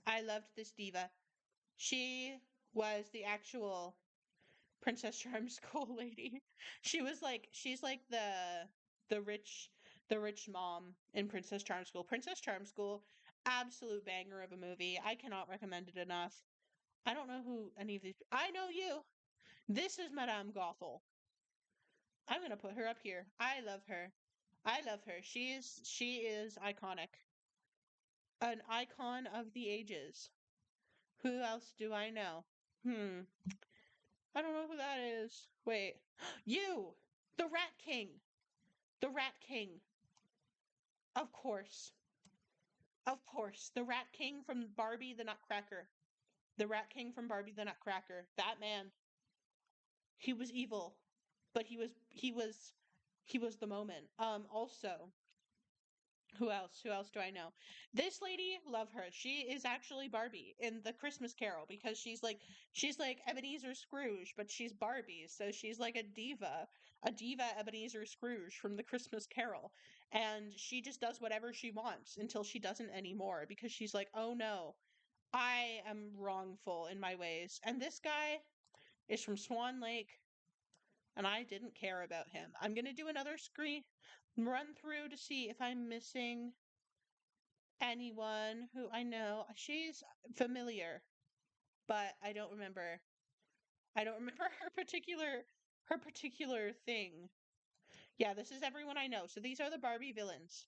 I loved this diva. She was the actual Princess Charm school lady. She's like the rich the rich mom in Princess Charm School. Princess Charm School, absolute banger of a movie. I cannot recommend it enough. I don't know who any of these. I know you. This is Madame Gothel. I'm gonna put her up here. I love her. I love her. She is iconic. An icon of the ages. Who else do I know? Hmm. I don't know who that is. Wait. You! The Rat King! The Rat King. Of course. Of course. The Rat King from Barbie the Nutcracker. The Rat King from Barbie the Nutcracker. That man. He was evil. But he was the moment. Also, who else? Who else do I know? This lady, love her. She is actually Barbie in the Christmas Carol because she's like Ebenezer Scrooge, but she's Barbie, so she's like a diva Ebenezer Scrooge from the Christmas Carol. And she just does whatever she wants until she doesn't anymore because she's like, "Oh no, I am wrongful in my ways." And this guy is from Swan Lake, and I didn't care about him. I'm gonna do another screen run through to see if I'm missing anyone who I know. She's familiar, but I don't remember. I don't remember her particular thing. Yeah, this is everyone I know. So these are the Barbie villains.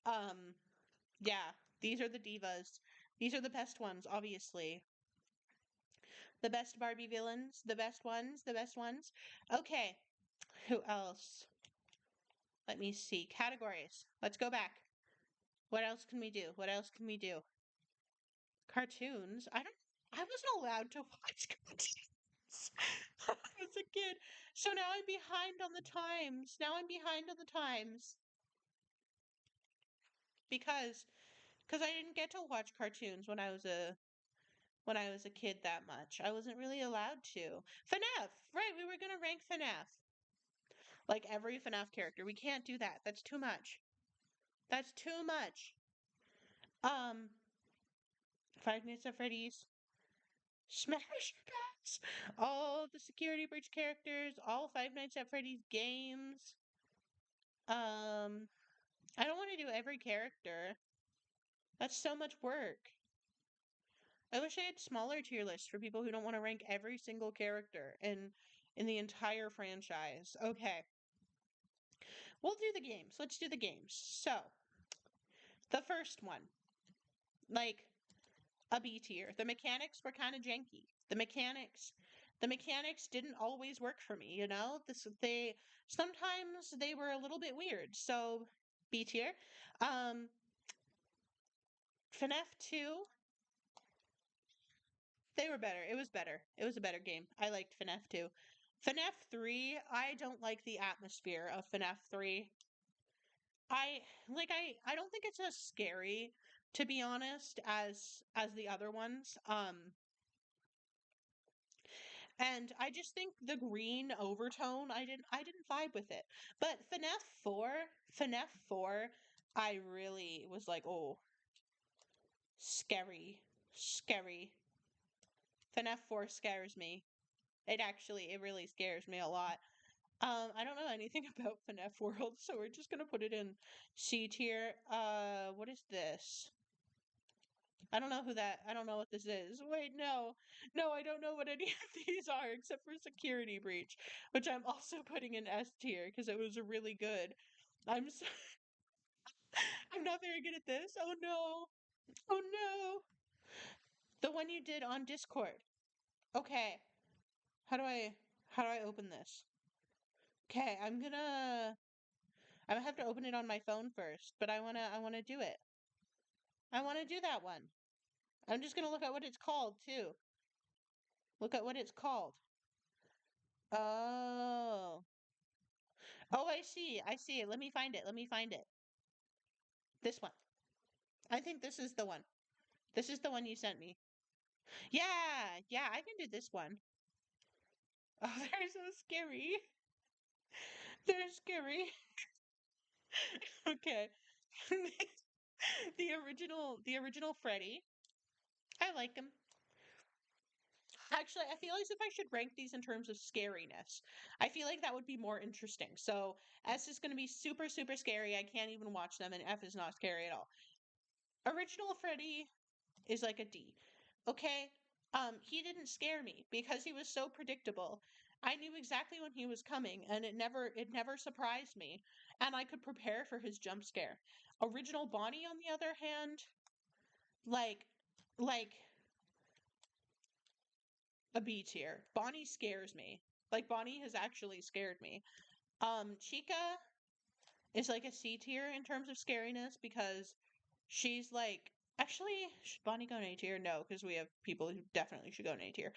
Um, yeah, these are the divas. These are the best ones, obviously. The best Barbie villains, the best ones, the best ones. Okay, who else? Let me see. Categories. Let's go back. What else can we do? What else can we do? Cartoons. I wasn't allowed to watch cartoons as a kid. So now I'm behind on the times. Now I'm behind on the times because I didn't get to watch cartoons when I was a kid that much. I wasn't really allowed to. FNAF, right? We were gonna rank FNAF, like every FNAF character. We can't do that. That's too much. That's too much. Um, Five Nights at Freddy's, Smash Pass, all the Security Breach characters, all Five Nights at Freddy's games. I don't want to do every character. That's so much work. I wish I had smaller tier lists for people who don't want to rank every single character in the entire franchise. Okay. We'll do the games. Let's do the games. So, the first one, like a B tier. The mechanics were kind of janky. The mechanics didn't always work for me, you know? They sometimes they were a little bit weird. So, B tier. Um FNAF 2, they were better. It was better. It was a better game. I liked FNAF 2. FNAF 3, I don't like the atmosphere of FNAF 3. I don't think it's as scary, to be honest, as the other ones. And I just think the green overtone, I didn't vibe with it. But FNAF 4, I really was like, "Oh, scary. Scary." FNAF 4 scares me. It really scares me a lot. I don't know anything about FNAF World, so we're just gonna put it in C tier. What is this? I don't know what this is. Wait, no. No, I don't know what any of these are except for Security Breach, which I'm also putting in S tier because it was really good. I'm so I'm not very good at this. Oh no. Oh no. The one you did on Discord. Okay. How do I open this? Okay, I'm gonna have to open it on my phone first, but I wanna do it. I wanna do that one. I'm just gonna look at what it's called too. Look at what it's called. Oh. Oh, I see. I see it. Let me find it. Let me find it. This one. I think this is the one. This is the one you sent me. Yeah, yeah, I can do this one. Oh, they're so scary. They're scary. Okay. The original Freddy. I like him. Actually, I feel as if I should rank these in terms of scariness. I feel like that would be more interesting. So S is going to be super, super scary. I can't even watch them, and F is not scary at all. Original Freddy is like a D. Okay? He didn't scare me because he was so predictable. I knew exactly when he was coming, and it never surprised me, and I could prepare for his jump scare. Original Bonnie, on the other hand, like like a B tier. Bonnie scares me. Like Bonnie has actually scared me. Chica is like a C tier in terms of scariness because she's like actually should Bonnie go in A tier? No, because we have people who definitely should go in A tier.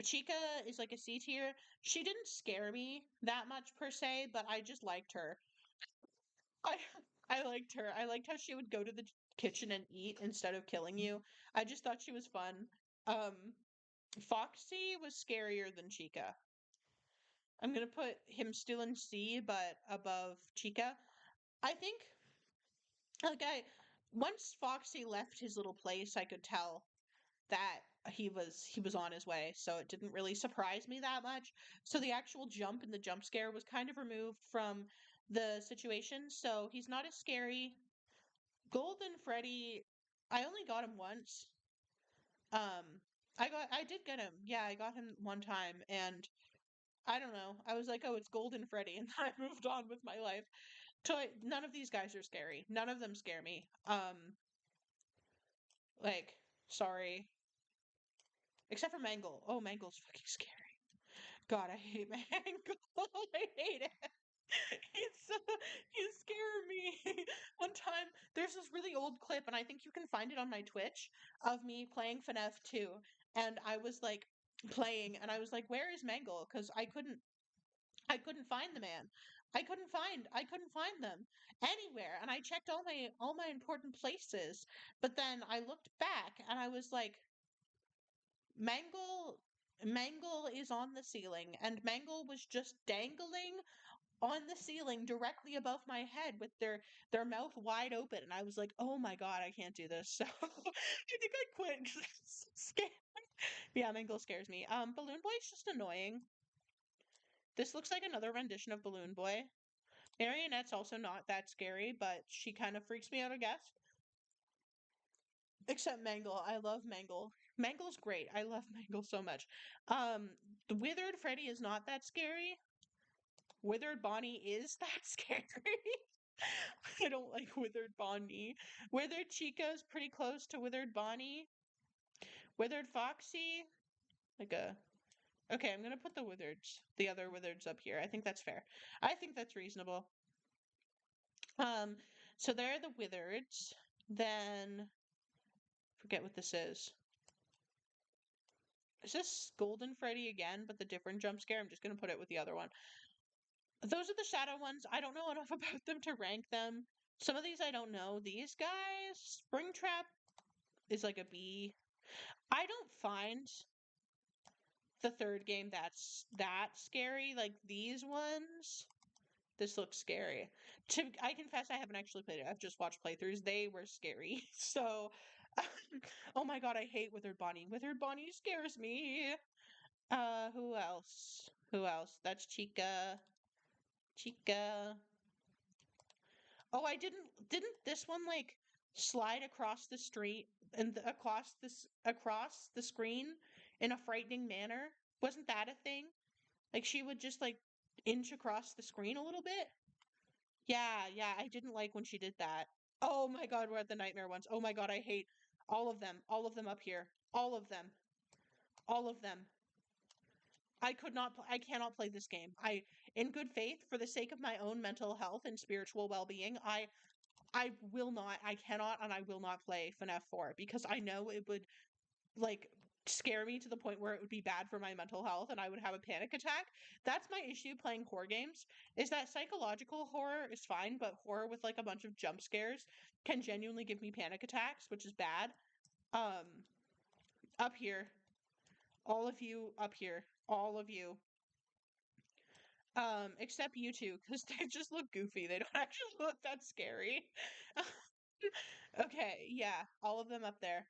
Chica is like a C tier. She didn't scare me that much per se, but I just liked her. I I liked her. I liked how she would go to the kitchen and eat instead of killing you. I just thought she was fun. Um, Foxy was scarier than Chica. I'm gonna put him still in C, but above Chica. I think, like, once Foxy left his little place, I could tell that he was on his way, so it didn't really surprise me that much. So the actual jump and the jump scare was kind of removed from the situation, so he's not as scary. Golden Freddy, I only got him once. I did get him. Yeah, I got him one time, and I don't know. I was like, oh, it's Golden Freddy, and I moved on with my life. None of these guys are scary. None of them scare me. Like, sorry. Except for Mangle. Oh, Mangle's fucking scary. God, I hate Mangle. I hate it. He's so, he scared me. One time, there's this really old clip, and I think you can find it on my Twitch, of me playing FNAF 2. And I was like playing, and I was like, "Where is Mangle?" Because I couldn't find the man. I couldn't find them anywhere. And I checked all my important places. But then I looked back and I was like, Mangle Mangle is on the ceiling, and Mangle was just dangling on the ceiling directly above my head with their mouth wide open, and I was like, "Oh my god, I can't do this." So I think I quit 'cause it's scary. Yeah, Mangle scares me. Balloon Boy is just annoying. This looks like another rendition of Balloon Boy. Marionette's also not that scary, but she kind of freaks me out, I guess. Except Mangle. I love Mangle. Mangle's great. I love Mangle so much. The Withered Freddy is not that scary. Withered Bonnie is that scary. I don't like Withered Bonnie. Withered Chica is pretty close to Withered Bonnie. Withered Foxy, like a. Okay, I'm gonna put the other Withereds up here. I think that's fair. I think that's reasonable. Um, so there are the Withereds. Then forget what this is. Is this Golden Freddy again, but the different jump scare? I'm just gonna put it with the other one. Those are the shadow ones. I don't know enough about them to rank them. Some of these I don't know. These guys, Springtrap is like a B. I don't find the third game that scary. Like these ones, this looks scary. I confess I haven't actually played it. I've just watched playthroughs. They were scary. So, oh my god, I hate Withered Bonnie. Withered Bonnie scares me. Who else? Who else? That's Chica. Chica. Oh, I didn't this one like slide across the street and across the screen in a frightening manner? Wasn't that a thing? Like she would just like inch across the screen a little bit? Yeah, yeah, I didn't like when she did that. Oh my god, we're at the nightmare ones. Oh my god, I hate all of them. All of them up here. All of them. All of them. I cannot play this game. In good faith, for the sake of my own mental health and spiritual well-being, I will not, I cannot, and I will not play FNAF 4 because I know it would like scare me to the point where it would be bad for my mental health and I would have a panic attack. That's my issue playing horror games, is that psychological horror is fine, but horror with like a bunch of jump scares can genuinely give me panic attacks, which is bad. Um, Up here, all of you up here, all of you. Except you two, because they just look goofy. They don't actually look that scary. Okay, yeah, all of them up there.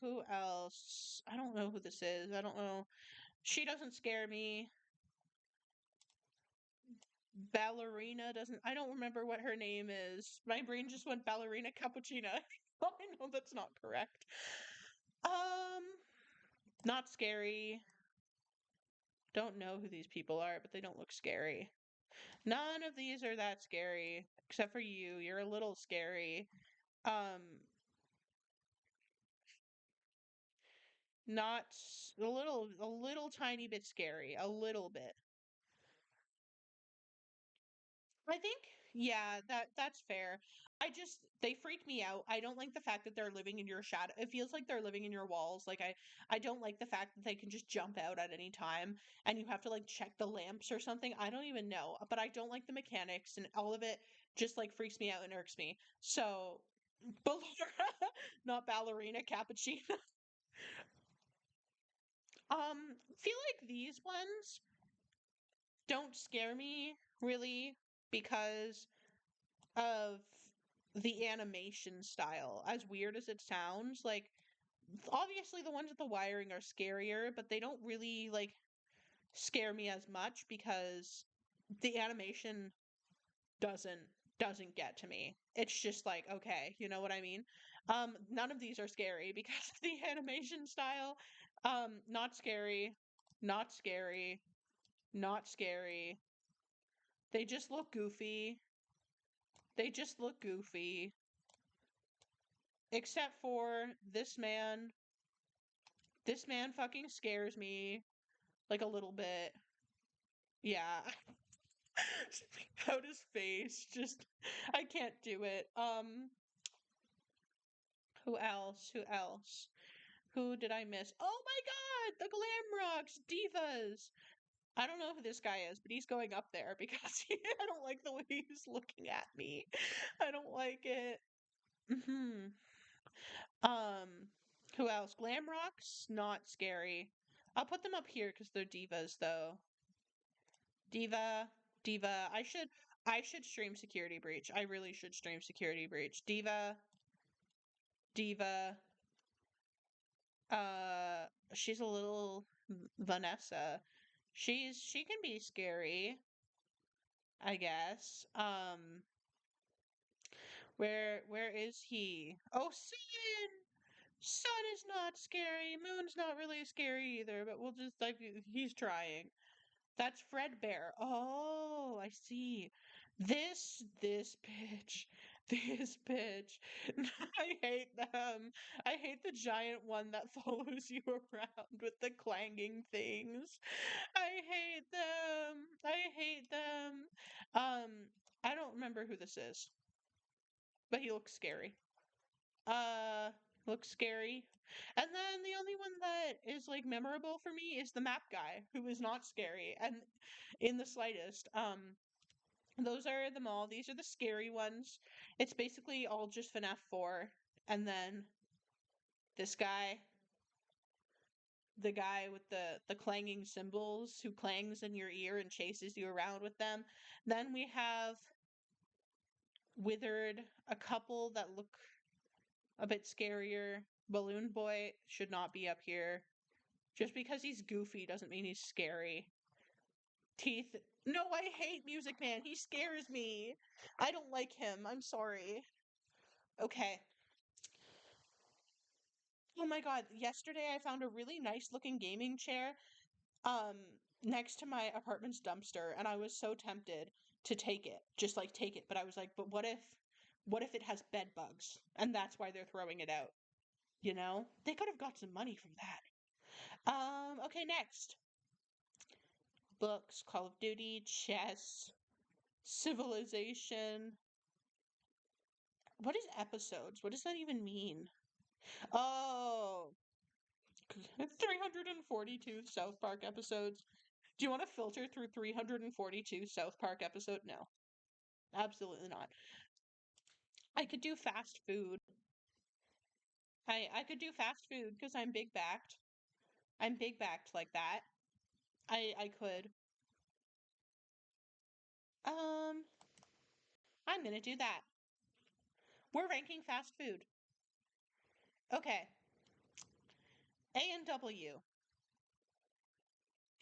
Who else? I don't know who this is. I don't know. She doesn't scare me. Ballerina doesn't. I don't remember what her name is. My brain just went Ballerina Cappuccina. I know that's not correct. Um, Not scary. Don't know who these people are, but they don't look scary. None of these are that scary, except for you. You're a little scary. Um, Not a little tiny bit scary. A little bit. I think, yeah, that's fair. They freak me out. I don't like the fact that they're living in your shadow. It feels like they're living in your walls. Like I don't like the fact that they can just jump out at any time and you have to like check the lamps or something. I don't even know, but I don't like the mechanics and all of it just like freaks me out and irks me. So, Ballora, not ballerina cappuccino. Feel like these ones don't scare me really because of the animation style. As weird as it sounds, like obviously the ones with the wiring are scarier, but they don't really like scare me as much because the animation doesn't doesn't get to me. It's just like, okay, you know what I mean? None of these are scary because of the animation style. Not scary, not scary, not scary. They just look goofy. They just look goofy. Except for this man. This man fucking scares me like a little bit. Yeah. Out his face. Just I can't do it. Who else? Who else? Who did I miss? Oh my god! The Glam Rocks Divas! I don't know who this guy is, but he's going up there because I don't like the way he's looking at me. I don't like it. Hmm. Who else? Glam Rocks? Not scary. I'll put them up here because they're divas, though. Diva, Diva. I should stream Security Breach. I really should stream Security Breach. Diva, Diva. She's a little Vanessa. She can be scary, I guess. Where is he? Oh, Sun! Sun is not scary. Moon's not really scary either, but we'll just like he's trying. That's Fredbear. Oh, I see. This bitch. This bitch. I hate them. I hate the giant one that follows you around with the clanging things. I hate them. I hate them. Um, I don't remember who this is, but he looks scary. Uh, looks scary. And then the only one that is like memorable for me is the map guy, who is not scary and in the slightest. Those are them all. These are the scary ones. It's basically all just FNAF 4. And then this guy, the guy with the clanging cymbals who clangs in your ear and chases you around with them. Then we have Withered, a couple that look a bit scarier. Balloon Boy should not be up here. Just because he's goofy doesn't mean he's scary. Teeth. No, I hate Music Man. He scares me. I don't like him. I'm sorry. Okay. Oh my god, yesterday I found a really nice looking gaming chair next to my apartment's dumpster and I was so tempted to take it. Just like take it, but I was like, but what if it has bed bugs? And that's why they're throwing it out. You know? They could have got some money from that. Okay, next. Books, Call of Duty, chess, Civilization. What is episodes? What does that even mean? Oh, 342 South Park episodes. Do you want to filter through 342 South Park episode? No, absolutely not. I could do fast food. I could do fast food because I'm big backed. I'm big backed like that. I could. Um, I'm gonna do that. We're ranking fast food. Okay. A&W.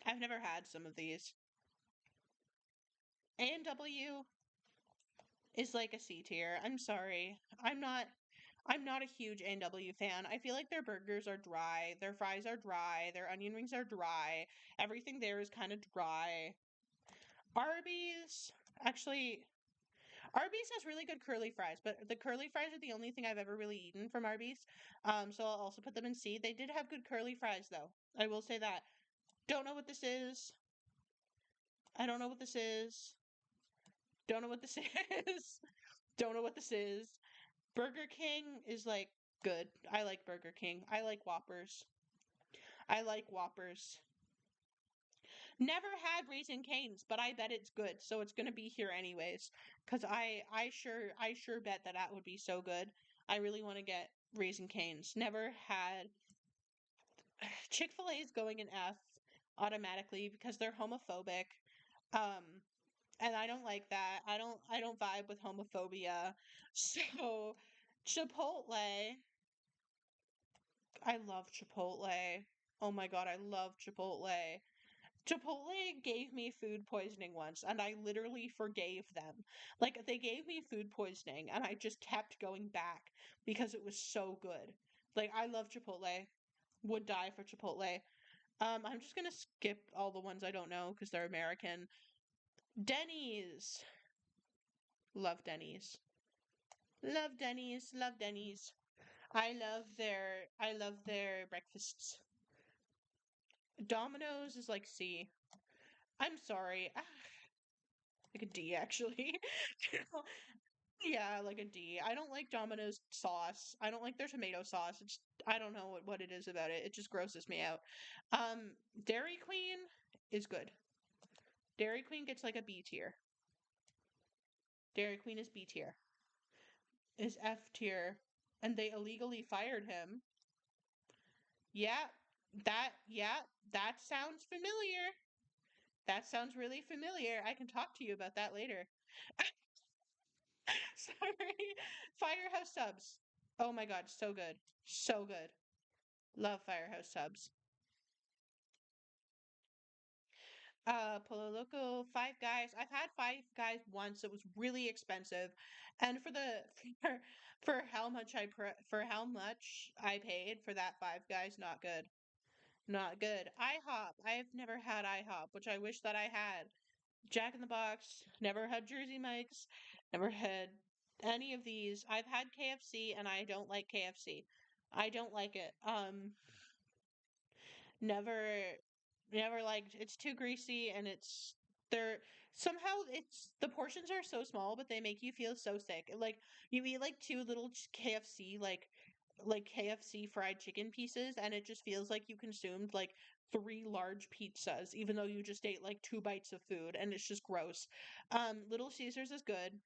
I've never had some of these. A&W is like a C tier. I'm sorry. I'm not a huge A&W fan. I feel like their burgers are dry, their fries are dry, their onion rings are dry. Everything there is kind of dry. Arby's, actually, Arby's has really good curly fries, but the curly fries are the only thing I've ever really eaten from Arby's. So I'll also put them in C. They did have good curly fries though. I will say that. Don't know what this is. I don't know what this is. Don't know what this is. Don't know what this is. Burger King is like good. I like Burger King. I like Whoppers. I like Whoppers. Never had Raising Cane's, but I bet it's good, so it's gonna be here anyways. Cause I sure bet that that would be so good. I really want to get Raising Cane's. Never had. Chick-fil-A is going in F automatically because they're homophobic. Um, and I don't like that. I don't vibe with homophobia. So Chipotle I love Chipotle. Oh my God, I love Chipotle. Chipotle gave me food poisoning once, and I literally forgave them. Like, they gave me food poisoning, and I just kept going back because it was so good. Like, I love Chipotle. Would die for Chipotle. I'm just gonna skip all the ones I don't know because they're American. Denny's. Love Denny's. Love Denny's. Love Denny's. I love their breakfasts. Domino's is like C. I'm sorry. Like a D actually. Yeah, like a D. I don't like Domino's sauce. I don't like their tomato sauce. It's I don't know what it is about it. It just grosses me out. Dairy Queen is good. Dairy Queen gets like a B tier. Dairy Queen is B tier. Is F tier. And they illegally fired him. Yeah, that sounds familiar. That sounds really familiar. I can talk to you about that later. Sorry. Firehouse subs. Oh my God, so good. So good. Love Firehouse subs. Polo Loco, Five Guys. I've had Five Guys once. It was really expensive, and for for how much I paid for that Five Guys, not good. Not good. IHOP. I've never had IHOP, which I wish that I had. Jack in the Box. Never had Jersey Mike's. Never had any of these. I've had KFC, and I don't like KFC. I don't like it. Never never liked it's too greasy and they're somehow it's the portions are so small but they make you feel so sick. Like you eat like two little KFC like KFC fried chicken pieces and it just feels like you consumed like three large pizzas even though you just ate like two bites of food and it's just gross. Little Caesars is good.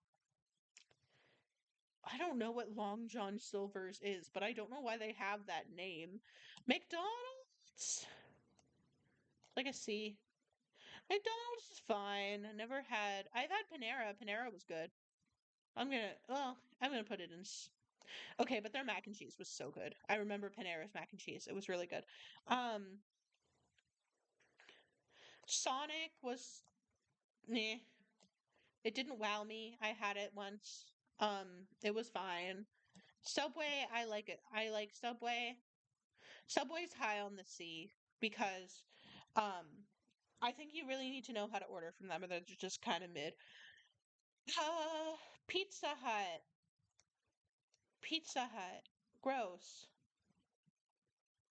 I don't know what Long John Silver's is, but I don't know why they have that name. McDonald's? Like a C. McDonald's is fine. I've had Panera. Panera was good. I'm gonna put it in. Okay, but their mac and cheese was so good. I remember Panera's mac and cheese. It was really good. Um, Sonic was, meh. It didn't wow me. I had it once. It was fine. Subway, I like it. I like Subway. Subway's high on the C because, um, I think you really need to know how to order from them, or they're just kind of mid. Uh, Pizza Hut. Pizza Hut. Gross.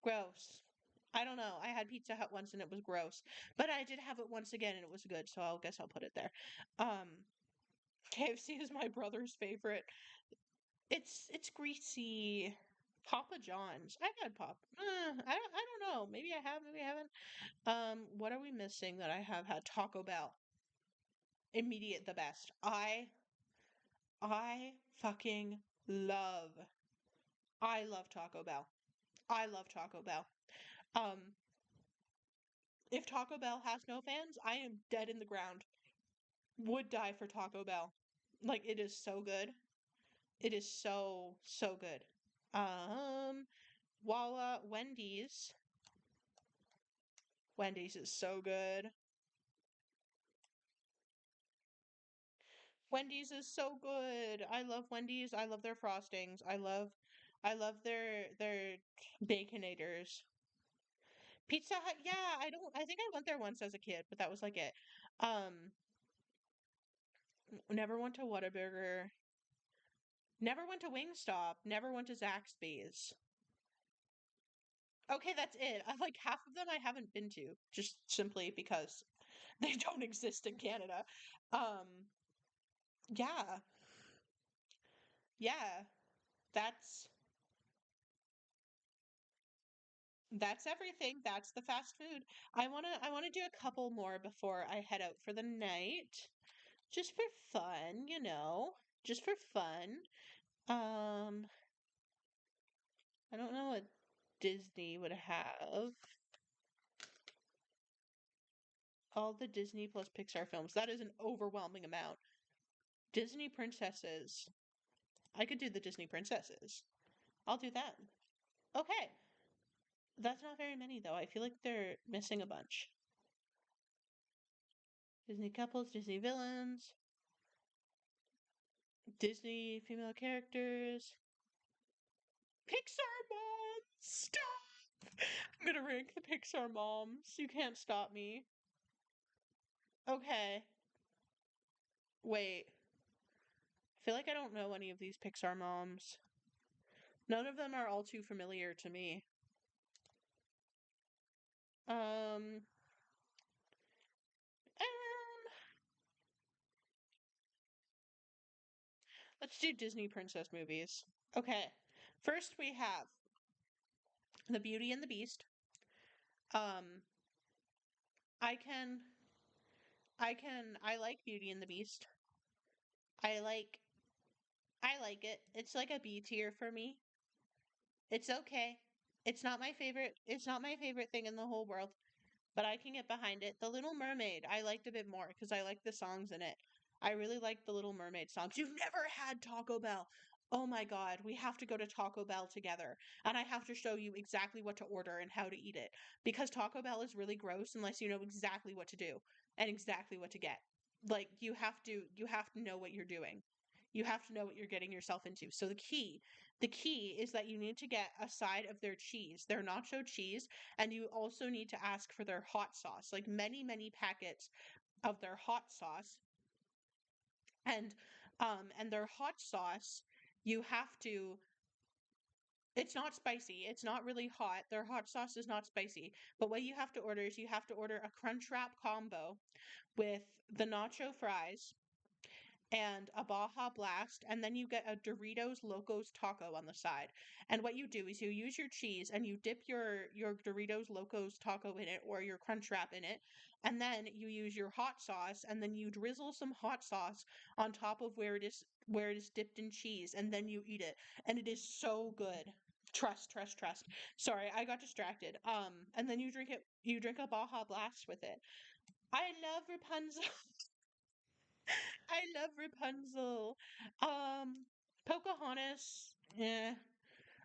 Gross. I don't know. I had Pizza Hut once and it was gross. But I did have it once again and it was good, so I'll guess I'll put it there. Um, KFC is my brother's favorite. It's greasy. Papa John's. I've had I don't know. Maybe I have, maybe I haven't. What are we missing that I have had? Taco Bell. Immediate the best. I fucking love I love Taco Bell. I love Taco Bell. Um, if Taco Bell has no fans, I am dead in the ground. Would die for Taco Bell. Like it is so good. It is so so good. Um, Wendy's. Wendy's is so good. Wendy's is so good. I love Wendy's. I love their frostings. I love their baconators. Pizza Hut, yeah, I think I went there once as a kid, but that was like it. Um, never went to Whataburger. Never went to Wingstop. Never went to Zaxby's. Okay, that's it. I like half of them I haven't been to, just simply because they don't exist in Canada. Um, yeah, yeah. That's that's everything. That's the fast food. I wanna do a couple more before I head out for the night. Just for fun, you know. Just for fun. Um, I don't know what Disney would have. All the Disney plus Pixar films. That is an overwhelming amount. Disney princesses. I could do the Disney princesses. I'll do that. Okay. That's not very many though. I feel like they're missing a bunch. Disney couples, Disney villains, Disney female characters, Pixar moms. Stop! I'm gonna rank the Pixar moms. You can't stop me. Okay. Wait. I feel like I don't know any of these Pixar moms. None of them are all too familiar to me. Um, let's do Disney princess movies. Okay. First we have The Beauty and the Beast. Um, I can I like Beauty and the Beast. I like I like it. It's like a B tier for me. It's okay. It's not my favorite thing in the whole world, but I can get behind it. The Little Mermaid, I liked a bit more because I like the songs in it. I really like the Little Mermaid songs. You've never had Taco Bell. Oh my God, we have to go to Taco Bell together. And I have to show you exactly what to order and how to eat it. Because Taco Bell is really gross unless you know exactly what to do and exactly what to get. Like you have to know what you're doing. You have to know what you're getting yourself into. So the key is that you need to get a side of their cheese, their nacho cheese, and you also need to ask for their hot sauce, like many, many packets of their hot sauce. And their hot sauce, you have to it's not spicy. It's not really hot. Their hot sauce is not spicy. But what you have to order is you have to order a crunch wrap combo with the nacho fries and a Baja Blast, and then you get a Doritos Locos Taco on the side. And what you do is you use your cheese and you dip your Doritos Locos Taco in it or your Crunch Wrap in it, and then you use your hot sauce, and then you drizzle some hot sauce on top of where it is dipped in cheese, and then you eat it, and it is so good. Trust, trust, trust. Sorry, I got distracted. And then you drink a Baja Blast with it. I love Rapunzel. I love Rapunzel. Um, Pocahontas. Yeah.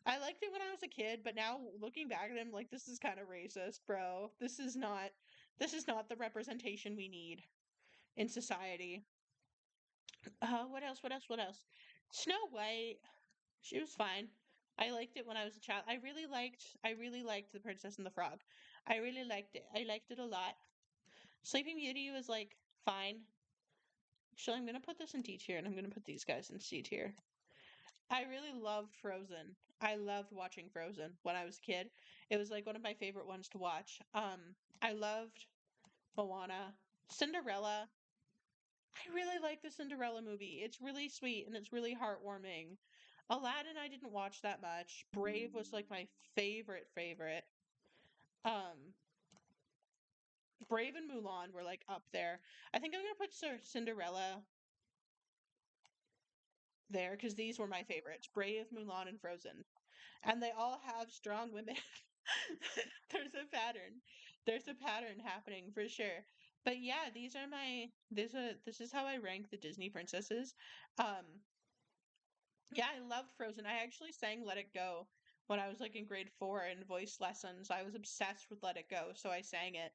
I liked it when I was a kid, but now looking back at him, like this is kind of racist, bro. This is not the representation we need in society. What else? What else? What else? Snow White. She was fine. I liked it when I was a child. I really liked The Princess and the Frog. I really liked it. I liked it a lot. Sleeping Beauty was like fine. Actually, I'm gonna put this in D tier and I'm gonna put these guys in C tier. I really loved Frozen. I loved watching Frozen when I was a kid. It was like one of my favorite ones to watch. I loved Moana. Cinderella. I really like the Cinderella movie. It's really sweet and it's really heartwarming. Aladdin I didn't watch that much. Brave was like my favorite. Um Brave and Mulan were like up there. I think I'm gonna put Cinderella there because these were my favorites. Brave, Mulan, and Frozen. And they all have strong women. There's a pattern. There's a pattern happening for sure. But yeah, this is how I rank the Disney princesses. Um yeah, I loved Frozen. I actually sang Let It Go when I was like in grade 4 in voice lessons. I was obsessed with Let It Go, so I sang it.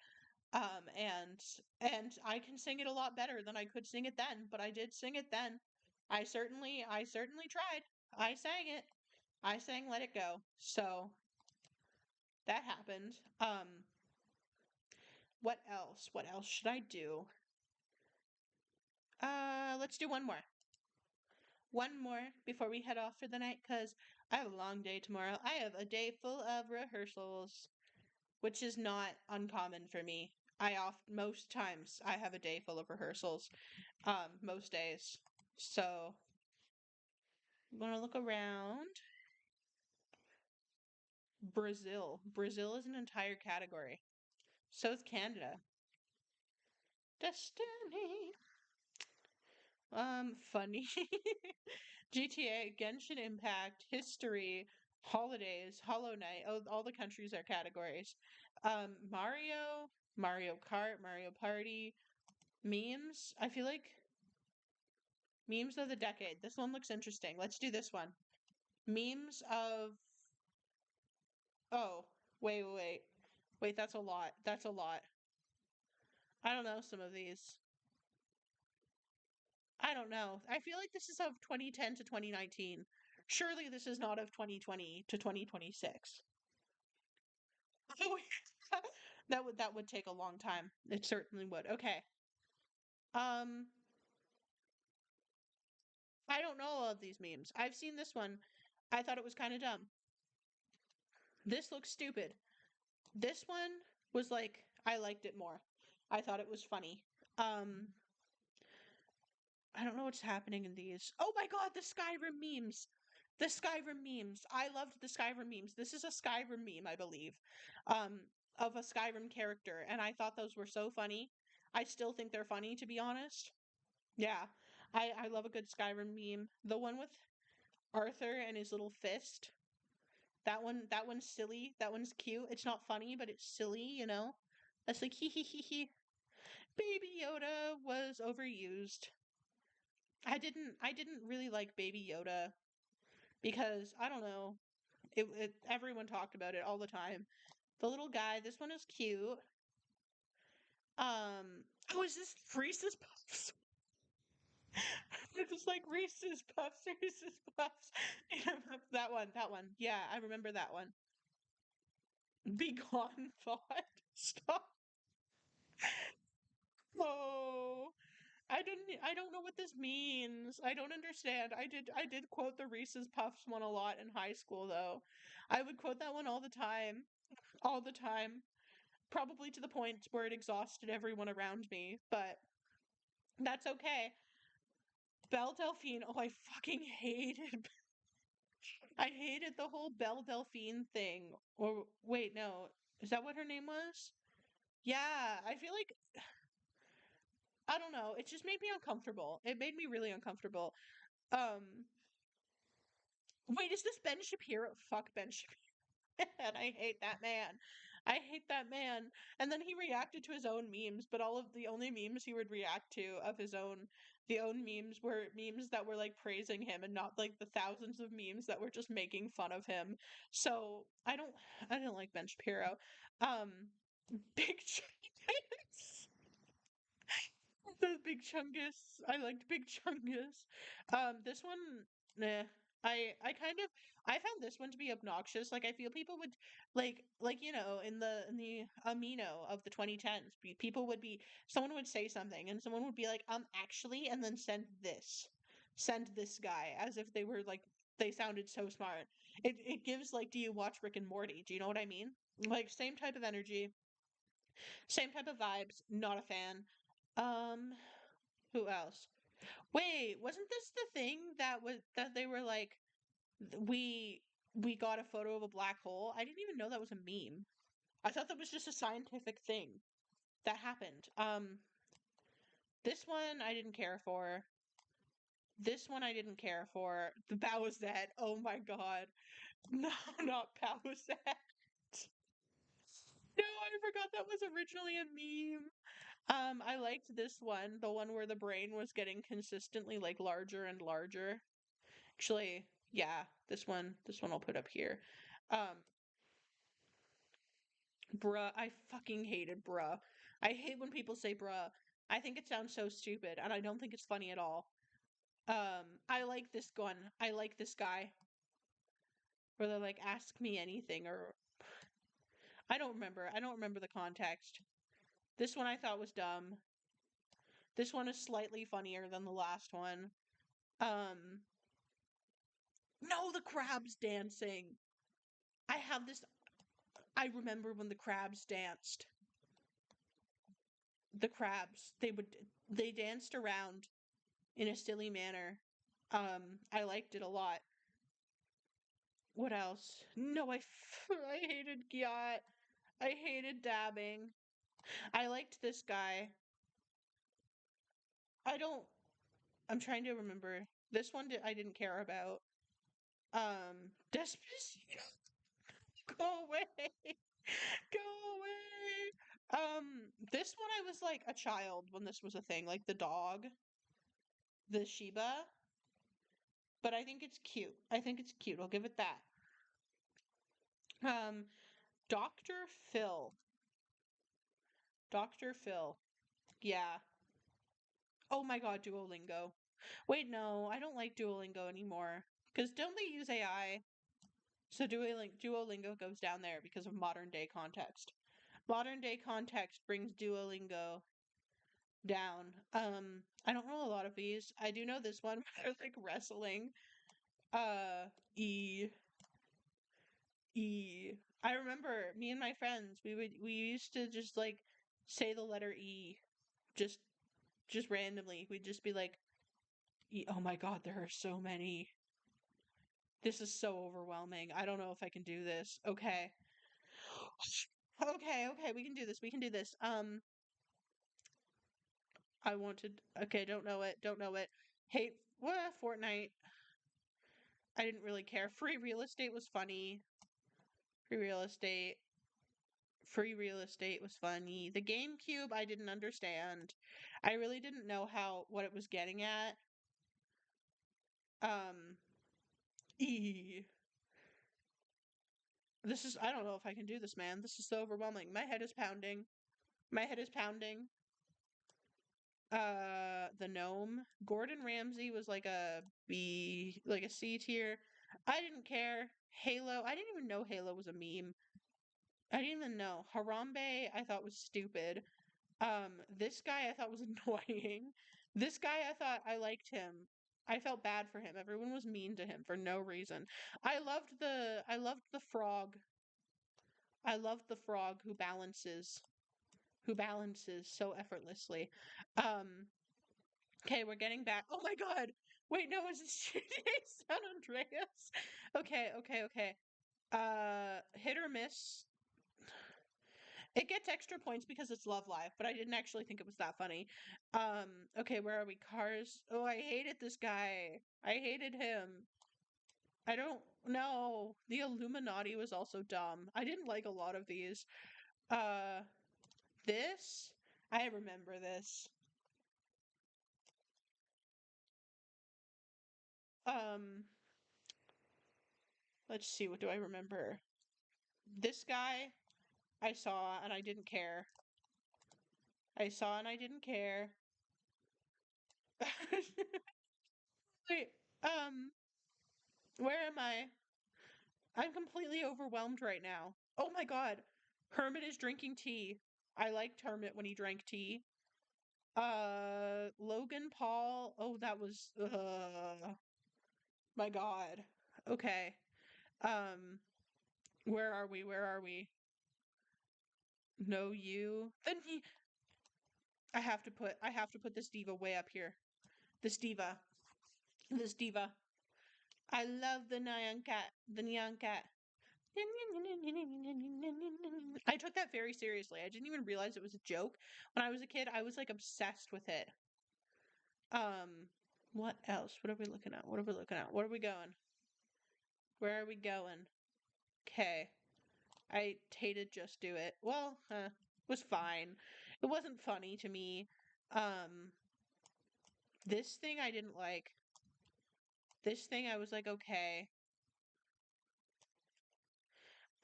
Um and and I can sing it a lot better than I could sing it then, but I did sing it then. I certainly tried. I sang it. I sang Let It Go. So that happened. What else? What else should I do? Let's do one more. One more before we head off for the night because I have a long day tomorrow. I have a day full of rehearsals, which is not uncommon for me. Most times I have a day full of rehearsals, most days. So I'm gonna look around. Brazil. Brazil is an entire category. So is Canada. Destiny. Funny. GTA, Genshin Impact, History, Holidays, Hollow Knight. Oh, all the countries are categories. Mario, Mario Kart, Mario Party, memes. I feel like memes of the decade. This one looks interesting. Let's do this one. Memes of. Oh. Wait, wait, wait. Wait, that's a lot. That's a lot. I don't know some of these. I don't know. I feel like this is of 2010 to 2019. Surely this is not of 2020 to 2026. Oh, that would take a long time. It certainly would. Okay. Um, I don't know all of these memes. I've seen this one. I thought it was kind of dumb. This looks stupid. This one was like I liked it more. I thought it was funny. Um, I don't know what's happening in these. Oh my god, the Skyrim memes. The Skyrim memes. I loved the Skyrim memes. This is a Skyrim meme, I believe, um, of a Skyrim character, and I thought those were so funny. I still think they're funny, to be honest. Yeah, I love a good Skyrim meme. The one with Arthur and his little fist. That one's silly. That one's cute. It's not funny, but it's silly, you know? That's like hee hee hee hee. Baby Yoda was overused. I didn't really like Baby Yoda because I don't know. Everyone talked about it all the time. The little guy, this one is cute. Oh, is this Reese's Puffs? It's just like Reese's Puffs, Reese's Puffs. That one. Yeah, I remember that one. Be gone, thought. Stop. Oh, I don't know what this means. I don't understand. I did quote the Reese's Puffs one a lot in high school though. I would quote that one all the time. All the time. Probably to the point where it exhausted everyone around me, but that's okay. Belle Delphine, oh I fucking hated I hated the whole Belle Delphine thing. Or wait, no. Is that what her name was? Yeah, I feel like I don't know. It just made me uncomfortable. It made me really uncomfortable. Um, wait, is this Ben Shapiro? Fuck Ben Shapiro. And I hate that man. I hate that man. And then he reacted to his own memes, but all of the only memes he would react to of his own the own memes were memes that were like praising him and not like the thousands of memes that were just making fun of him. So I don't like Ben Shapiro. Um Big the Big Chungus. I liked Big Chungus. This one, nah. I kind of I found this one to be obnoxious. Like I feel people would in the amino of the 2010s, people would be someone would say something and someone would be like actually and then send this guy as if they were like they sounded so smart. It gives like do you watch Rick and Morty? Do you know what I mean? Like same type of energy, same type of vibes. Not a fan. Um, who else? Wait, wasn't this the thing that they were like we got a photo of a black hole? I didn't even know that was a meme. I thought that was just a scientific thing that happened. This one I didn't care for. This one I didn't care for. The Bowsette. Oh my god. No, not Bowsette. No, I forgot that was originally a meme. I liked this one, the one where the brain was getting consistently like larger and larger. Actually, yeah, this one I'll put up here. Um, bruh, I fucking hated bruh. I hate when people say bruh. I think it sounds so stupid, and I don't think it's funny at all. I like this one. I like this guy where they're like, ask me anything, or I don't remember. I don't remember the context. This one I thought was dumb. This one is slightly funnier than the last one. Um, no, the crabs dancing. I have this. I remember when the crabs danced. The crabs. They danced around in a silly manner. I liked it a lot. What else? No, I hated Gyat. I hated dabbing. I liked this guy. I don't. I'm trying to remember. This one I didn't care about. Despacito. Go away. Go away. This one I was like a child when this was a thing, like the dog, the Shiba. But I think it's cute. I think it's cute. I'll give it that. Um, Dr. Phil. Dr. Phil. Yeah. Oh my god, Duolingo. Wait, no, I don't like Duolingo anymore. Because don't they use AI? So Duolingo goes down there because of modern day context. Modern day context brings Duolingo down. I don't know a lot of these. I do know this one where they're like wrestling. Uh, E E. I remember me and my friends, we used to just like say the letter E just just randomly. We'd just be like, E. Oh my god, there are so many. This is so overwhelming. I don't know if I can do this. Okay. Okay, we can do this. We can do this. I wanted. Okay, don't know it. Don't know it. Hate. What? Fortnite. I didn't really care. Free real estate was funny. Free real estate. Free real estate was funny. The GameCube I didn't understand. I really didn't know what it was getting at. Um. E. This is. I don't know if I can do this, man. This is so overwhelming. My head is pounding. My head is pounding. The gnome. Gordon Ramsay was like a B, like a C tier. I didn't care. Halo. I didn't even know Halo was a meme. I didn't even know. Harambe I thought was stupid. This guy I thought was annoying. This guy I thought I liked him. I felt bad for him. Everyone was mean to him for no reason. I loved the frog. I loved the frog who balances so effortlessly. Um Okay, we're getting back. Oh my god. Wait, no, is this GTA San Andreas? Okay. Hit or miss. It gets extra points because it's Love Live, but I didn't actually think it was that funny. Okay, where are we? Cars. Oh, I hated this guy. I hated him. I don't know. The Illuminati was also dumb. I didn't like a lot of these. Uh, this? I remember this. Um, let's see, what do I remember? This guy I saw and I didn't care. I saw and I didn't care. Wait, where am I? I'm completely overwhelmed right now. Oh my god. Hermit is drinking tea. I liked Hermit when he drank tea. Logan Paul. Oh, that was my god. Okay. Um, where are we? Where are we? No you. Then he I have to put this diva way up here. This diva. This diva. I love the Nyan cat. The Nyan cat. I took that very seriously. I didn't even realize it was a joke. When I was a kid, I was like obsessed with it. Um, what else? What are we looking at? What are we looking at? What are we going? Where are we going? Okay. I hated Just Do It. Well, was fine. It wasn't funny to me. Um, this thing I didn't like. This thing I was like, okay.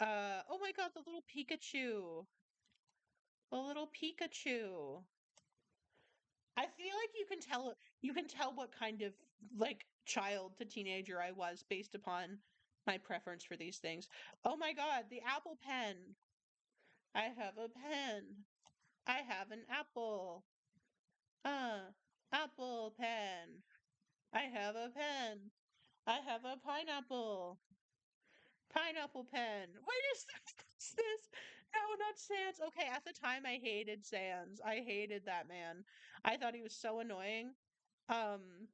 Oh my god, the little Pikachu. The little Pikachu. I feel like you can tell what kind of like child to teenager I was based upon my preference for these things. Oh my god, the Apple Pen. I have a pen. I have an apple. Uh, Apple Pen. I have a pen. I have a pineapple. Pineapple pen. Wait, is this? No, not Sans. Okay, at the time I hated Sans. I hated that man. I thought he was so annoying. Um,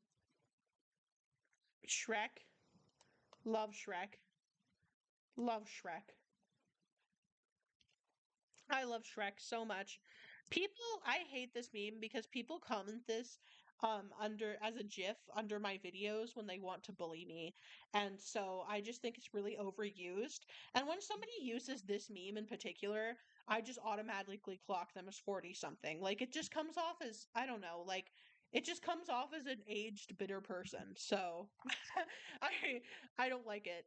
Shrek. Love Shrek. Love Shrek. I love Shrek so much. I hate this meme because people comment this under as a GIF under my videos when they want to bully me. And so I just think it's really overused. And when somebody uses this meme in particular, I just automatically clock them as 40 something. Like it just comes off as I don't know, like it just comes off as an aged bitter person. So I I don't like it.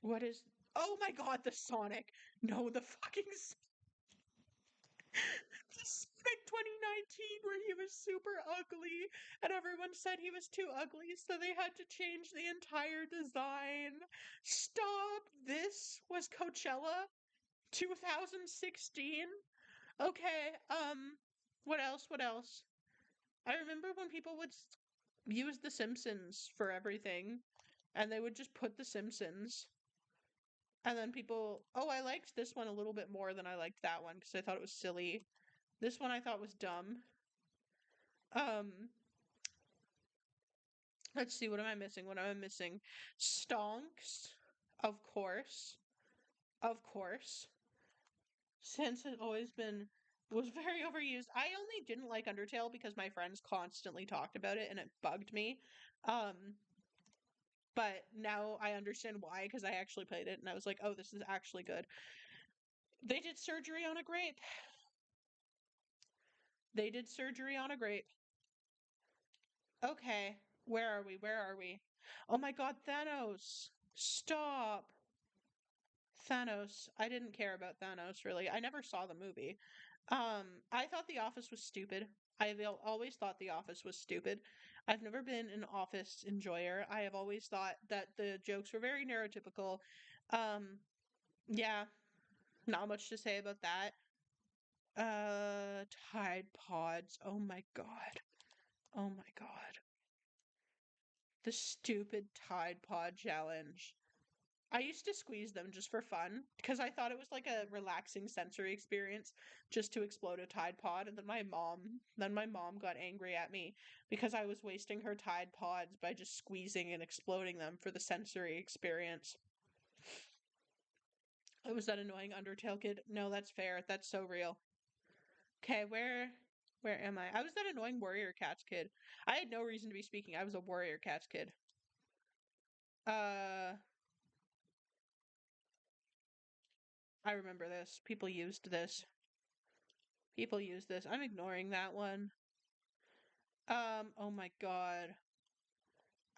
What is Oh my god, the Sonic. No, the fucking the Sonic 2019 where he was super ugly and everyone said he was too ugly, so they had to change the entire design. Stop. This was Coachella 2016. Okay, what else? What else? I remember when people would use The Simpsons for everything, and they would just put The Simpsons. And then people, oh, I liked this one a little bit more than I liked that one because I thought it was silly. This one I thought was dumb. Um, let's see, what am I missing? What am I missing? Stonks, of course. Of course. Since has always been was very overused. I only didn't like Undertale because my friends constantly talked about it and it bugged me. Um, but now I understand why because I actually played it and I was like, oh, this is actually good. They did surgery on a grape. They did surgery on a grape. Okay, where are we? Where are we? Oh my god, Thanos! Stop! Thanos. I didn't care about Thanos really. I never saw the movie. I thought The Office was stupid. I've always thought The Office was stupid. I've never been an Office enjoyer. I have always thought that the jokes were very neurotypical. Um, yeah, not much to say about that. Tide Pods. Oh my god. Oh my god. The stupid Tide Pod challenge. I used to squeeze them just for fun because I thought it was like a relaxing sensory experience just to explode a Tide Pod. And then my mom got angry at me because I was wasting her Tide Pods by just squeezing and exploding them for the sensory experience. It was that annoying Undertale kid. No, that's fair. That's so real. Okay, where am I? I was that annoying Warrior Cats kid. I had no reason to be speaking. I was a Warrior Cats kid. Uh, I remember this. People used this. People use this. I'm ignoring that one. Oh my god.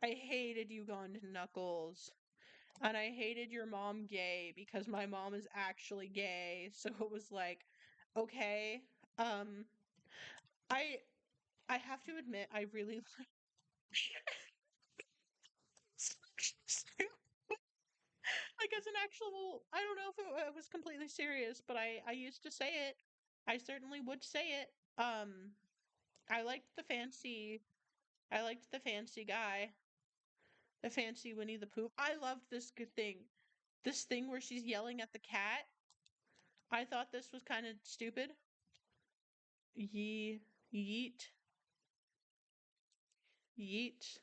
I hated you gone to Knuckles. And I hated your mom gay because my mom is actually gay. So it was like, okay. Um, I I have to admit I really like as an actual I don't know if it was completely serious, but I used to say it. I certainly would say it. I liked the fancy I liked the fancy guy. The fancy Winnie the Pooh. I loved this good thing. This thing where she's yelling at the cat. I thought this was kind of stupid. Ye yeet yeet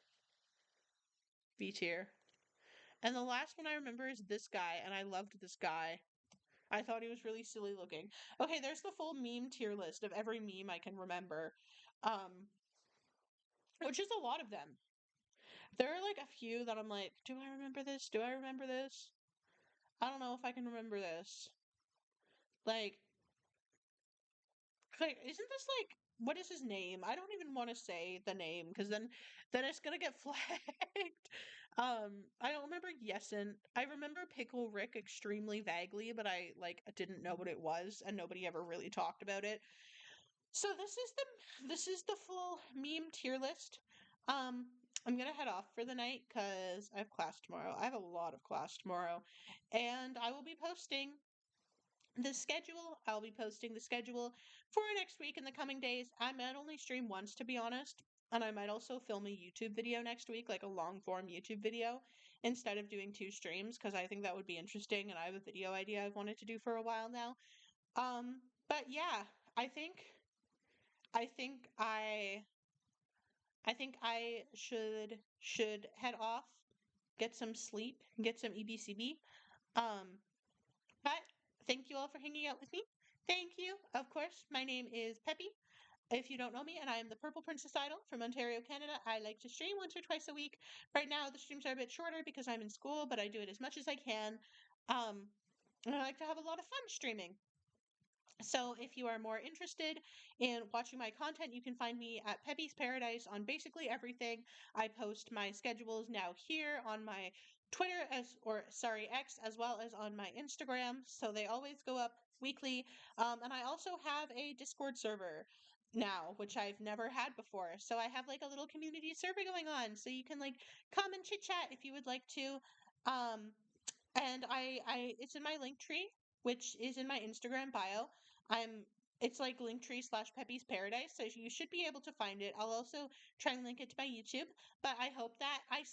B tier. And the last one I remember is this guy, and I loved this guy. I thought he was really silly looking. Okay, there's the full meme tier list of every meme I can remember. Um, which is a lot of them. There are like a few that I'm like, do I remember this? Do I remember this? I don't know if I can remember this. Like, isn't this like what is his name? I don't even want to say the name because then it's gonna get flagged. I don't remember Yesin. I remember Pickle Rick extremely vaguely, but I like didn't know what it was, and nobody ever really talked about it. So this is the full meme tier list. Um, I'm gonna head off for the night because I have class tomorrow. I have a lot of class tomorrow, and I will be posting the schedule. I'll be posting the schedule for next week in the coming days. I might only stream once, to be honest. And I might also film a YouTube video next week, like a long form YouTube video, instead of doing two streams, because I think that would be interesting and I have a video idea I've wanted to do for a while now. But yeah, I think I think I should head off, get some sleep, get some EBCB. Um, but thank you all for hanging out with me. Thank you. Of course, my name is Peppy. If you don't know me, and I am the Purple Princess Idol from Ontario, Canada, I like to stream once or twice a week. Right now, the streams are a bit shorter because I'm in school, but I do it as much as I can. Um, and I like to have a lot of fun streaming. So, if you are more interested in watching my content, you can find me at Peppy's Paradise on basically everything. I post my schedules now here on my Twitter X, as well as on my Instagram. So they always go up weekly. And I also have a Discord server now, which I've never had before. So I have like a little community server going on. So you can like come and chit chat if you would like to. Um, and it's in my link tree, which is in my Instagram bio. I'm it's like Linktree/Peppy's Paradise, so you should be able to find it. I'll also try and link it to my YouTube. But I hope that I